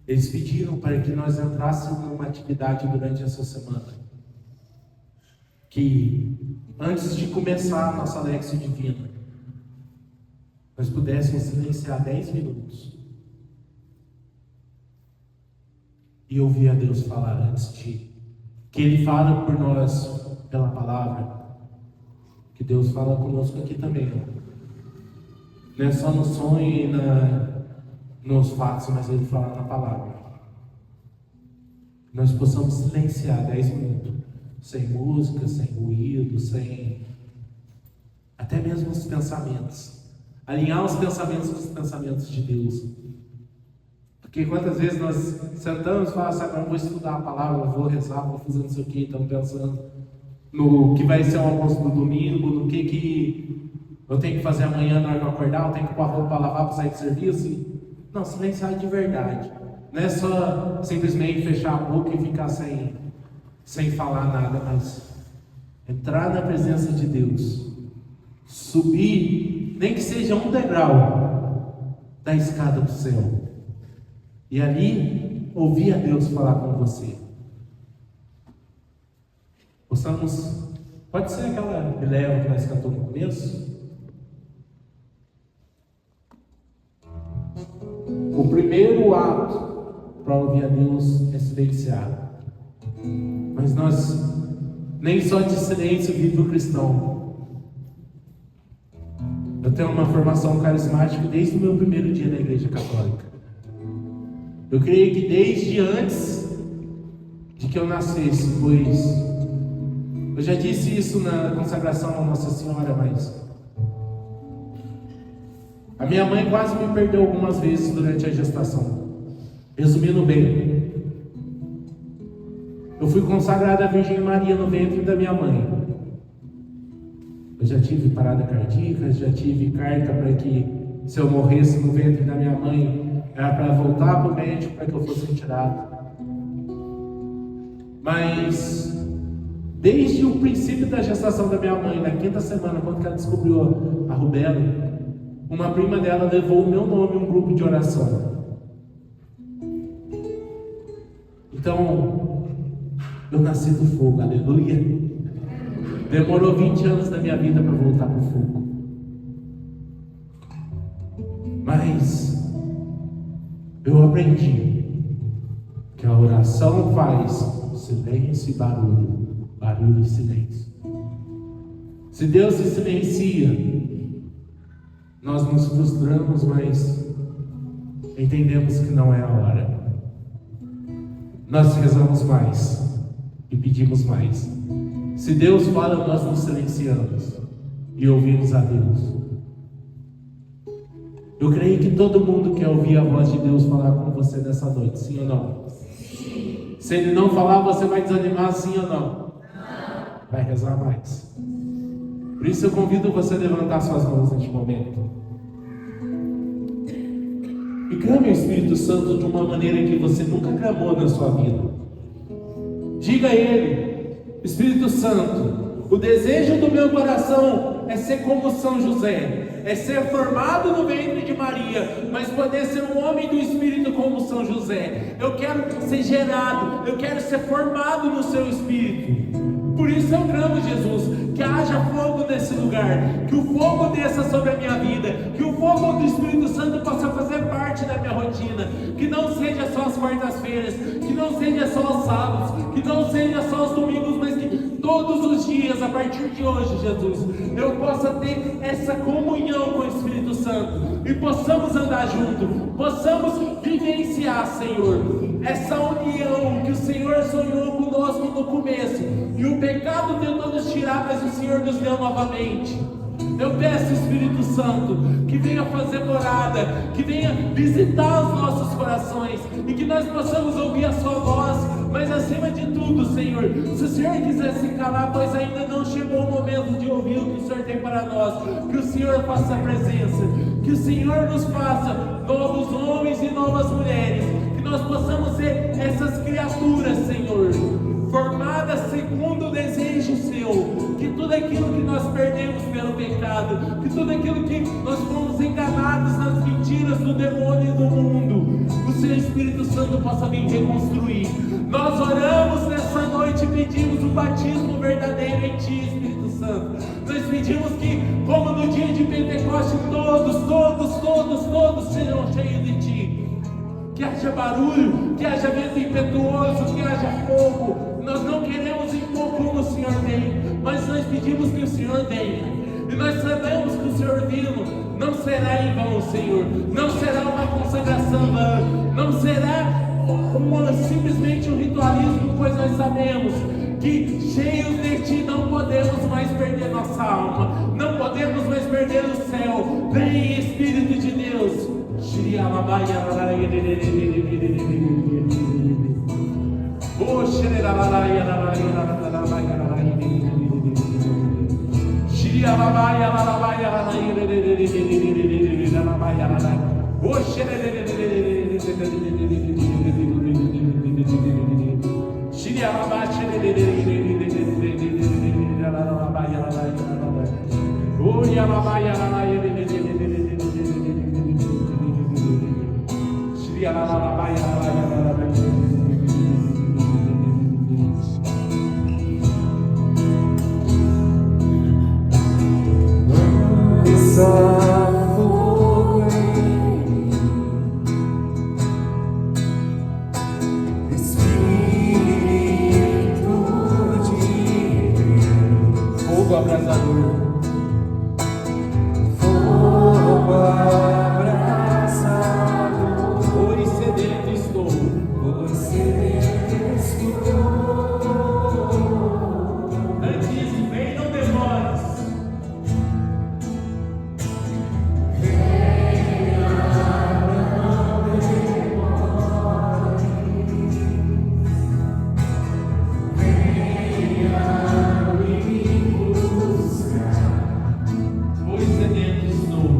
eles pediram para que nós entrássemos numa atividade durante essa semana. Que antes de começar a nossa Lexio Divina, nós pudéssemos silenciar 10 minutos e ouvir a Deus falar antes de que Ele fala por nós pela palavra, que Deus fala conosco aqui também. não é só no sonho e nos fatos, mas Ele fala na palavra. Nós possamos silenciar 10 minutos, sem música, sem ruído, sem até mesmo os pensamentos, alinhar os pensamentos com os pensamentos de Deus. Porque quantas vezes nós sentamos e falamos, sabe, eu vou estudar a palavra, eu vou rezar, vou fazer não sei o que, estamos pensando no que vai ser o almoço do domingo, no que eu tenho que fazer amanhã na hora que eu acordar, eu tenho que pôr a roupa para lavar para sair de serviço. Não, silenciar de verdade. Não é só simplesmente fechar a boca e ficar sem falar nada, mas entrar na presença de Deus, subir, nem que seja um degrau da escada do céu, e ali ouvir a Deus falar com você. Pode ser aquela me leva que nós cantamos no começo. O primeiro ato para ouvir a Deus é silenciar. Mas nós, nem só de silêncio vive o cristão. Eu tenho uma formação carismática desde o meu primeiro dia na Igreja Católica. Eu creio que desde antes de que eu nascesse, pois eu já disse isso na consagração a Nossa Senhora, mas a minha mãe quase me perdeu algumas vezes durante a gestação. Resumindo bem, eu fui consagrado à Virgem Maria no ventre da minha mãe. Eu já tive parada cardíaca, já tive carta para que, se eu morresse no ventre da minha mãe, era para voltar para o médico para que eu fosse retirado. Mas desde o princípio da gestação da minha mãe, na 5ª semana, quando ela descobriu a rubéola, uma prima dela levou o meu nome em um grupo de oração. Então, eu nasci do fogo, aleluia. Demorou 20 anos da minha vida para voltar para o fogo. Mas eu aprendi que a oração faz silêncio e barulho, barulho e silêncio. Se Deus se silencia, nós nos frustramos, mas entendemos que não é a hora. Nós rezamos mais e pedimos mais. Se Deus fala, nós nos silenciamos e ouvimos a Deus. Eu creio que todo mundo quer ouvir a voz de Deus falar com você nessa noite, sim ou não? Sim. Se Ele não falar, você vai desanimar, sim ou não? Não. Vai rezar mais. Por isso eu convido você a levantar suas mãos neste momento. E clame ao Espírito Santo de uma maneira que você nunca clamou na sua vida. Diga a Ele: Espírito Santo, o desejo do meu coração é ser como São José, é ser formado no ventre de Maria, mas poder ser um homem do Espírito como São José. Eu quero ser gerado, eu quero ser formado no seu Espírito. Por isso eu clamo, Jesus, que haja fogo nesse lugar, que o fogo desça sobre a minha vida, que o fogo do Espírito Santo possa fazer parte da minha rotina, que não seja só as quartas-feiras, que não seja só os sábados, que não seja só os domingos, mas que todos os dias, a partir de hoje, Jesus, eu possa ter essa comunhão com o Espírito Santo e possamos andar junto, possamos vivenciar, Senhor, essa união que o Senhor sonhou conosco no começo, e o pecado tentou nos tirar, mas o Senhor nos deu novamente. Eu peço, Espírito Santo, que venha fazer morada, que venha visitar os nossos corações e que nós possamos ouvir a sua voz, mas acima de tudo, Senhor, se o Senhor quiser se calar, pois ainda não chegou o momento de ouvir o que o Senhor tem para nós, que o Senhor faça a presença, que o Senhor nos faça novos homens e novas mulheres, que nós possamos ser essas criaturas, Senhor, formadas segundo o desejo seu, que tudo aquilo que nós perdemos pelo pecado, que tudo aquilo que nós fomos enganados nas mentiras do demônio e do mundo, o seu Espírito Santo possa vir reconstruir. Nós oramos nessa noite e pedimos o batismo verdadeiro em Ti, Espírito Santo. Nós pedimos que, como no dia de Pentecostes, todos sejam cheios de Ti. Que haja barulho, que haja vento impetuoso, que haja fogo. Nós não queremos impor como o Senhor tem, mas nós pedimos que o Senhor venha. E nós sabemos que o Senhor vindo não será em vão, Senhor, não será uma consagração vã, não será simplesmente um ritualismo, pois nós sabemos que cheios de Ti não podemos mais perder nossa alma, não podemos mais perder o céu. Vem, Espírito de Deus. Fogo abrasador. Fogo abrasador. Pois sedento estou. Pois sedento estou. Antes vem, não demores. Venha, não demores. Venha. Pois sedento estou.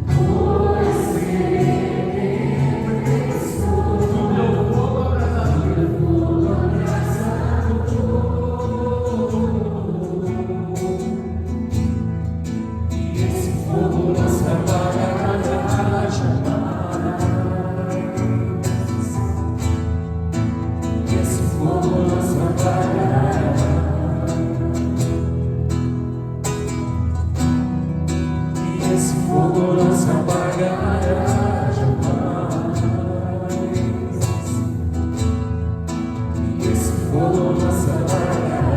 Pois sedento estou. Do meu fogo abrasador. E esse fogo não se apagará jamais. Esse fogo não se apagará. Esse fogo não se apagará jamais. E esse fogo não se apagará.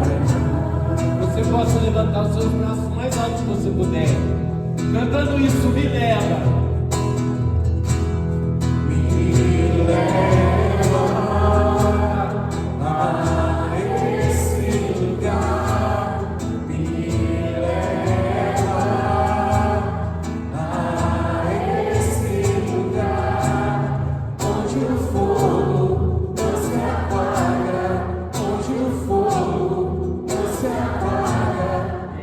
Você possa levantar os seus braços mais altos que você puder. Cantando isso, me leva. Me leva a esse lugar. Me leva a esse lugar onde o fogo não se apaga, onde o fogo não se apaga,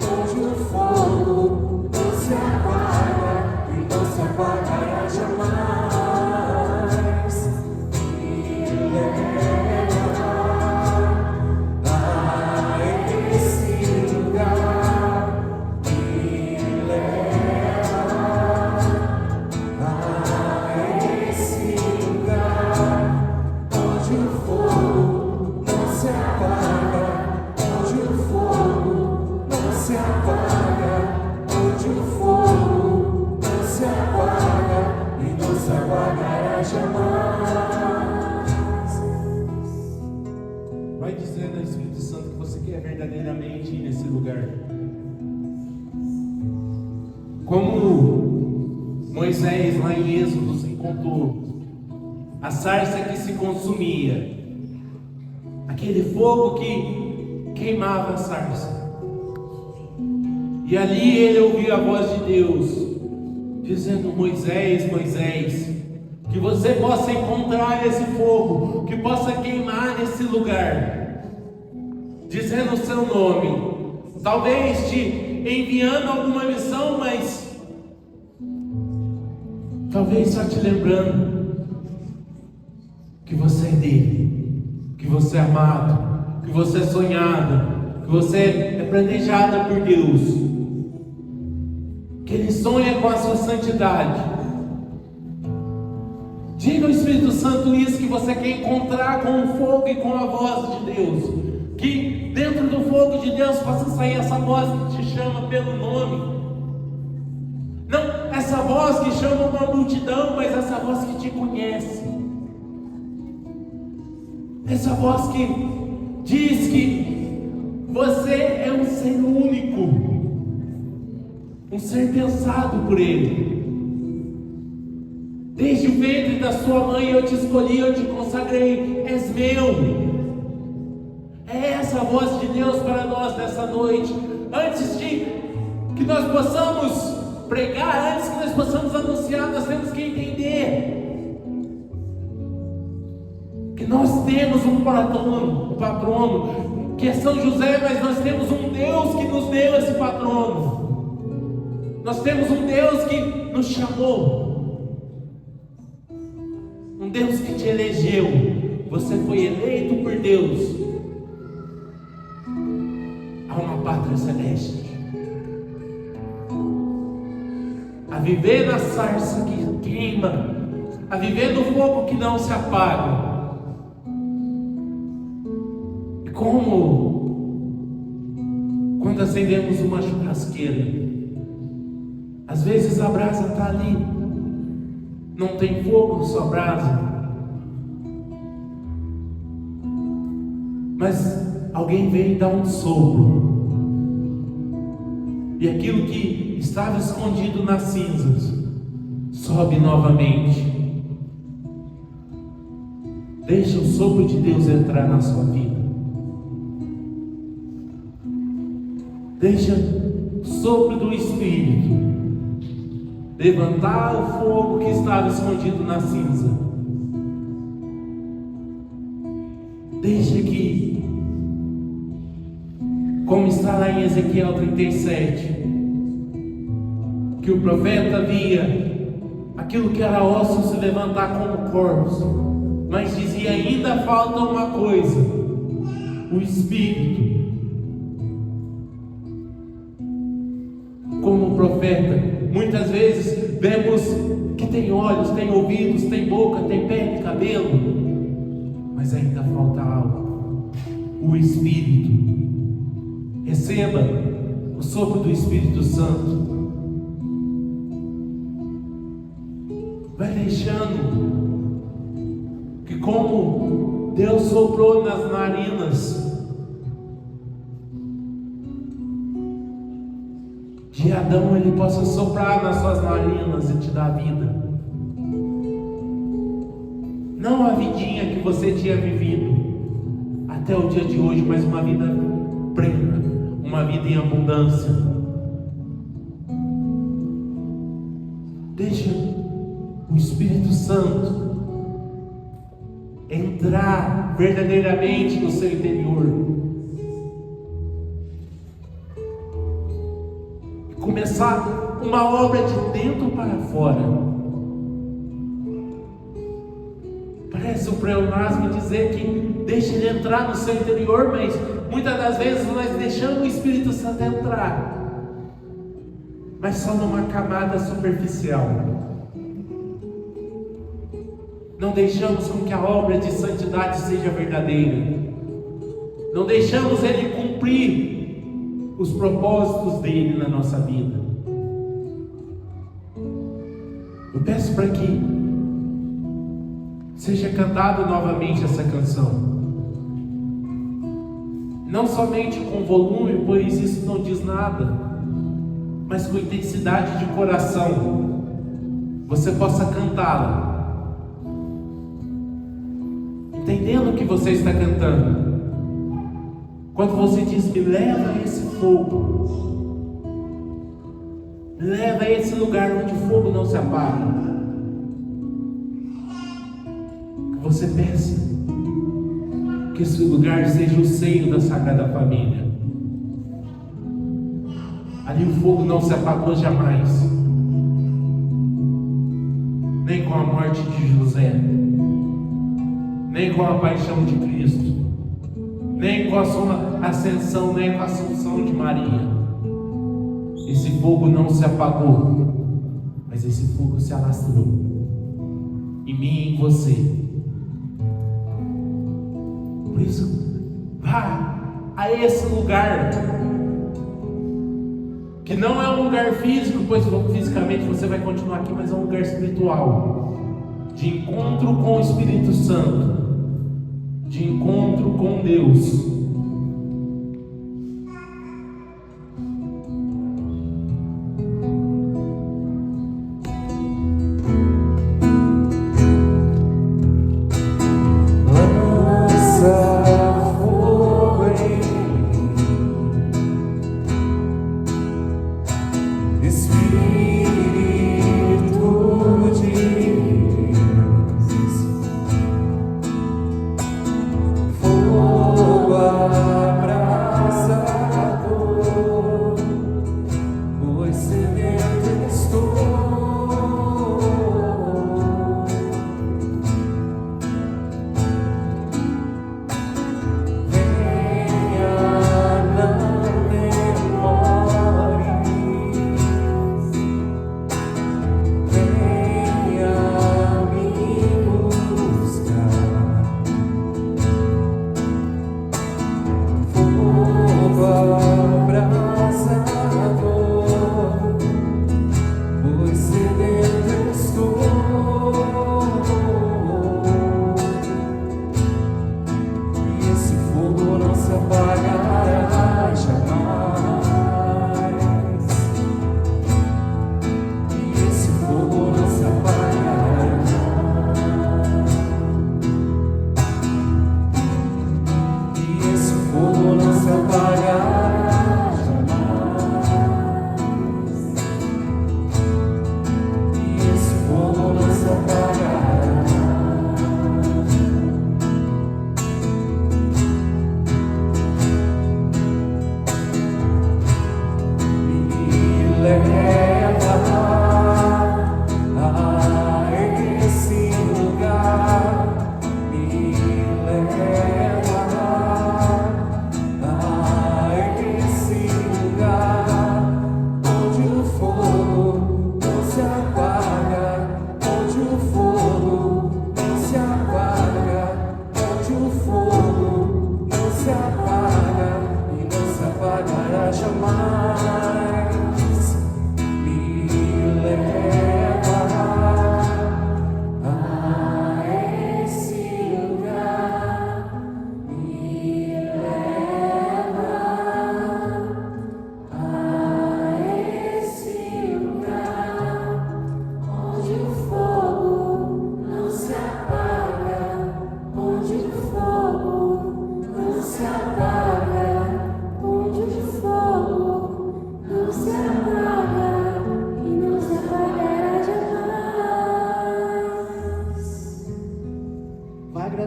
onde o fogo não se apaga e não se apagará jamais. Me leva a esse lugar. Me leva a esse lugar onde o fogo não se apaga, onde o fogo não se apaga, onde o fogo não se apaga e não se apagará jamais. Vai dizendo ao Espírito Santo que você quer verdadeiramente ir nesse lugar. Como Moisés lá em Êxodo encontrou a sarça que se consumia, aquele fogo que queimava a sarça, e ali ele ouviu a voz de Deus dizendo: Moisés, Moisés, que você possa encontrar esse fogo, que possa queimar nesse lugar, dizendo o seu nome, talvez te enviando alguma missão, mas talvez só te lembrando que você é dele, que você é amado, que você é sonhado, que você é planejada por Deus, que Ele sonha com a sua santidade. Diga ao Espírito Santo isso, que você quer encontrar com o fogo e com a voz de Deus, que dentro do fogo de Deus possa sair essa voz que te chama pelo nome, não essa voz que chama uma multidão, mas essa voz que te conhece, essa voz que diz que você é um ser único, um ser pensado por Ele. Desde o ventre da sua mãe eu te escolhi, eu te consagrei, és meu. É essa a voz de Deus para nós nessa noite. Antes de que nós possamos pregar, antes que nós possamos anunciar, nós temos que entender que nós temos um patrono, que é São José, mas nós temos um Deus que nos deu esse patrono. Nós temos um Deus que nos chamou, um Deus que te elegeu. Você foi eleito por Deus a uma pátria celeste, a viver na sarça que queima, a viver no fogo que não se apaga. E como quando acendemos uma churrasqueira, às vezes a brasa está ali, não tem fogo, só brasa, mas alguém vem e dá um sopro, e aquilo que estava escondido nas cinzas sobe novamente. Deixa o sopro de Deus entrar na sua vida. Deixa o sopro do Espírito levantar o fogo que estava escondido na cinza. Deixa que, como está lá em Ezequiel 37, que o profeta via aquilo que era osso se levantar como corpos, mas dizia: ainda falta uma coisa, o Espírito. Como profeta, muitas vezes vemos que tem olhos, tem ouvidos, tem boca, tem pele, cabelo, mas ainda falta algo, o Espírito. Receba o sopro do Espírito Santo. Vai deixando que, como Deus soprou nas narinas de Adão, Ele possa soprar nas suas narinas e te dar vida. Não a vidinha que você tinha vivido até o dia de hoje, mas uma vida plena, uma vida em abundância. Deixa o Espírito Santo entrar verdadeiramente no seu interior e começar uma obra de dentro para fora. Parece um pleonasmo dizer que deixa ele entrar no seu interior, mas muitas das vezes nós deixamos o Espírito Santo entrar, mas só numa camada superficial. Não deixamos com que a obra de santidade seja verdadeira. Não deixamos Ele cumprir os propósitos dele na nossa vida. Eu peço para que seja cantada novamente essa canção. Não somente com volume, pois isso não diz nada, mas com intensidade de coração. Você possa cantá-la, entendendo o que você está cantando. Quando você diz: me leva a esse fogo, me leva a esse lugar onde o fogo não se apaga, que você peça que esse lugar seja o seio da Sagrada Família. Ali o fogo não se apagou jamais, nem com a morte de José, nem com a paixão de Cristo, nem com a sua ascensão, nem com a assunção de Maria. Esse fogo não se apagou, mas esse fogo se alastrou em mim e em você. Por isso, vá a esse lugar, que não é um lugar físico, pois fisicamente você vai continuar aqui, mas é um lugar espiritual, de encontro com o Espírito Santo, de encontro com Deus.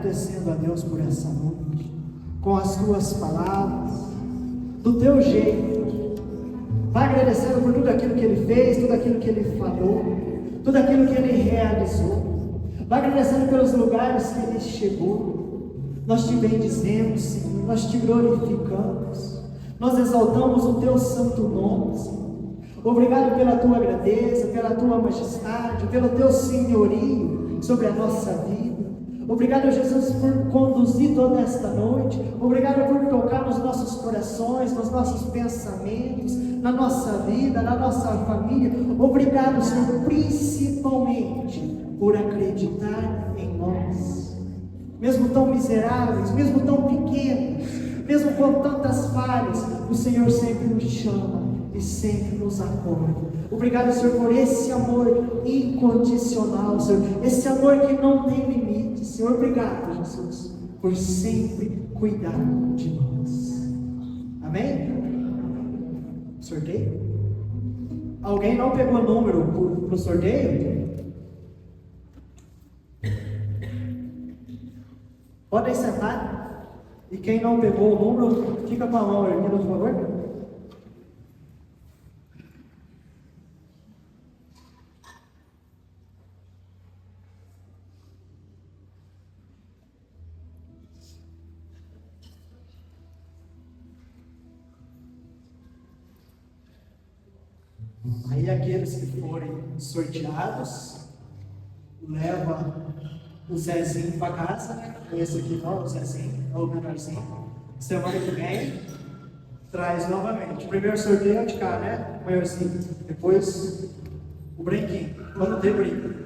agradecendo a Deus por essa noite, com as tuas palavras, do teu jeito. Vai agradecendo por tudo aquilo que Ele fez, tudo aquilo que Ele falou, tudo aquilo que Ele realizou. Vai agradecendo pelos lugares que Ele chegou. Nós te bendizemos, Senhor, nós te glorificamos, nós exaltamos o teu santo nome, Senhor. Obrigado pela tua grandeza, pela tua majestade, pelo teu senhorio sobre a nossa vida. Obrigado, Jesus, por conduzir toda esta noite. Obrigado por tocar nos nossos corações, nos nossos pensamentos, na nossa vida, na nossa família. Obrigado, Senhor, principalmente por acreditar em nós. Mesmo tão miseráveis, mesmo tão pequenos, mesmo com tantas falhas, o Senhor sempre nos chama e sempre nos acolhe. Obrigado, Senhor, por esse amor incondicional, Senhor, esse amor que não tem limite. Senhor, obrigado, Jesus, por sempre cuidar de nós. Amém? Sorteio? Alguém não pegou número para o sorteio? Podem sentar. E quem não pegou o número, fica com a mão erguida, por favor. Aí aqueles que forem sorteados, leva o Zezinho para casa, né? Esse aqui não, o Zezinho, é o menorzinho. Semana que vem, traz novamente. O primeiro sorteio é de cá, né? O maiorzinho. Depois, o brinquinho. Quando tem brinco.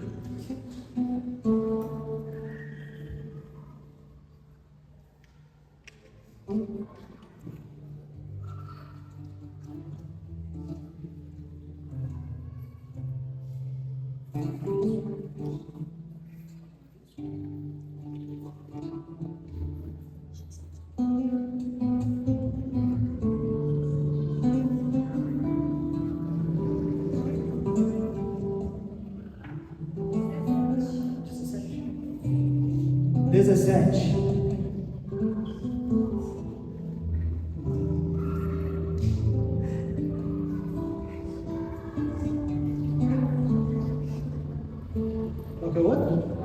Qual que é o outro?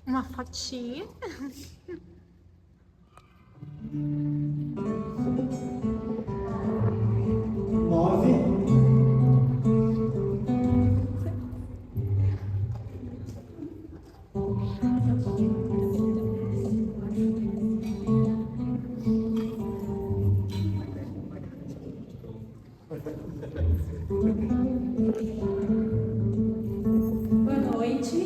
Uma fotinha. 9. Boa noite.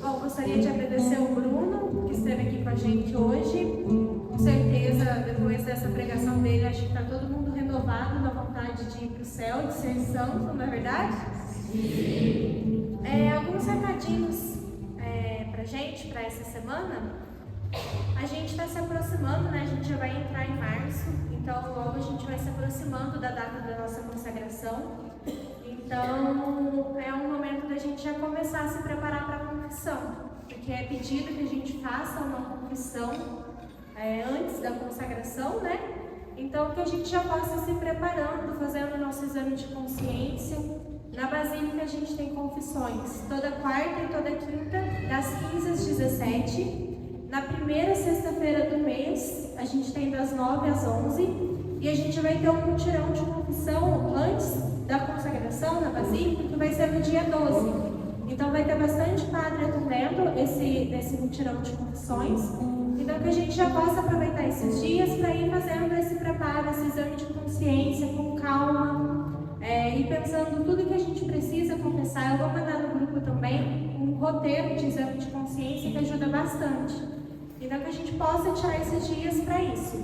Eu gostaria de agradecer ao Bruno, que esteve aqui com a gente hoje. Com certeza, depois dessa pregação dele, acho que está todo mundo renovado na vontade de ir para o céu, de ser santo, não é verdade? Sim. Alguns recadinhos para a gente, para essa semana. A gente está se aproximando, né? A gente já vai entrar em março, então logo a gente vai se aproximando da data da nossa consagração. Então, é um momento da gente já começar a se preparar para a confissão, porque é pedido que a gente faça uma confissão antes da consagração, né? Então, que a gente já possa se preparando, fazendo o nosso exame de consciência. Na Basílica a gente tem confissões toda quarta e toda quinta, das 15 às 17. Na primeira sexta-feira do mês, a gente tem das 9 às 11. E a gente vai ter um mutirão de confissão antes da consagração na Basílica, que vai ser no dia 12. Então vai ter bastante padre atendendo esse mutirão de confissões. Então que a gente já possa aproveitar esses dias para ir fazendo esse preparo, esse exame de consciência com calma. E pensando tudo que a gente precisa confessar. Eu vou mandar no grupo também um roteiro de exame de consciência que ajuda bastante. Então que a gente possa tirar esses dias para isso.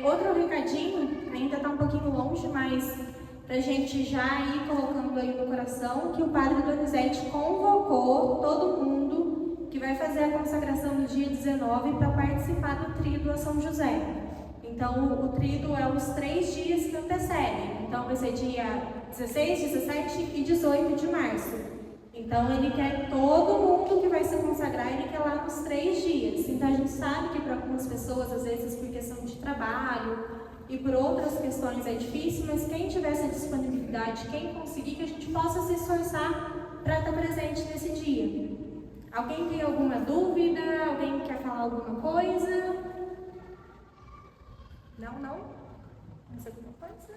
Outro recadinho, ainda está um pouquinho longe, mas para a gente já ir colocando aí no coração, que o Padre Donizete convocou todo mundo que vai fazer a consagração no dia 19 para participar do tríduo a São José. Então, o tríduo é os 3 dias que antecedem. Então, vai ser dia 16, 17 e 18 de março. Então, ele quer todo mundo que vai se consagrar, ele quer lá nos 3 dias. Então, a gente sabe que para algumas pessoas, às vezes por questão de trabalho e por outras questões é difícil, mas quem tiver essa disponibilidade, quem conseguir, que a gente possa se esforçar para estar presente nesse dia. Alguém tem alguma dúvida? Alguém quer falar alguma coisa? Não? Mais alguma coisa?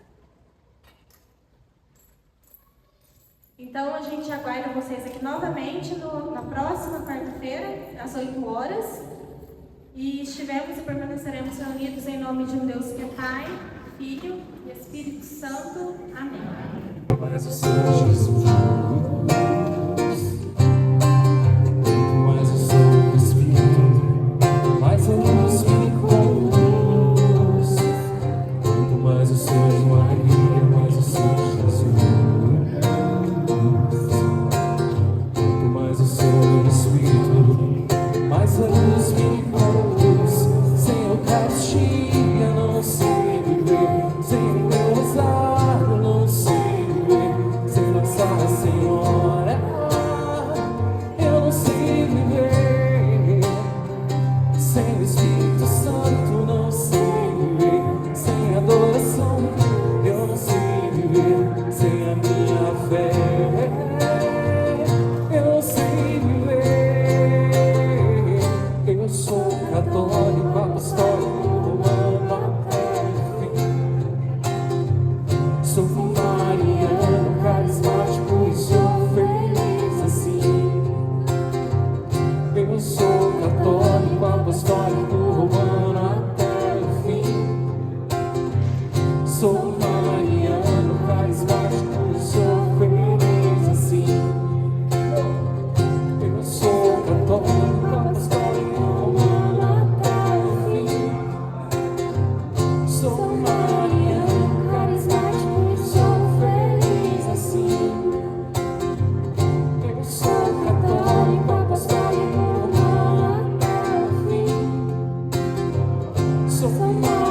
Então, a gente aguarda vocês aqui novamente na próxima quarta-feira, às 8 horas. E estivemos e permaneceremos reunidos em nome de um Deus que é Pai, Filho e Espírito Santo. Amém. Mas o Senhor Jesus, mas o Senhor Espírito, mais a luz me conduz. Quanto mais o Senhor Maria, mais o Senhor Jesus. Quanto mais o Senhor Espírito, mais a luz me conduz. Sem Eucaristia não sei viver, sem meu rosário não sei viver, sem Nossa Senhora eu não sei viver, sem o Espírito Santo não sei viver, sem adoração eu não sei viver, sem a minha fé eu não sei viver. Eu sou católico, apostólico, romano até o fim. Sou mariano, carismático e sou feliz assim. Eu sou católico, apostólico, romano até o fim. Sou mariano, carismático e sou feliz assim. Eu sou católico, apostólico, romano até o fim. Sou mariano, carismático e sou feliz assim. Eu sou católico, apostólico, romano até o fim. Sou mariano.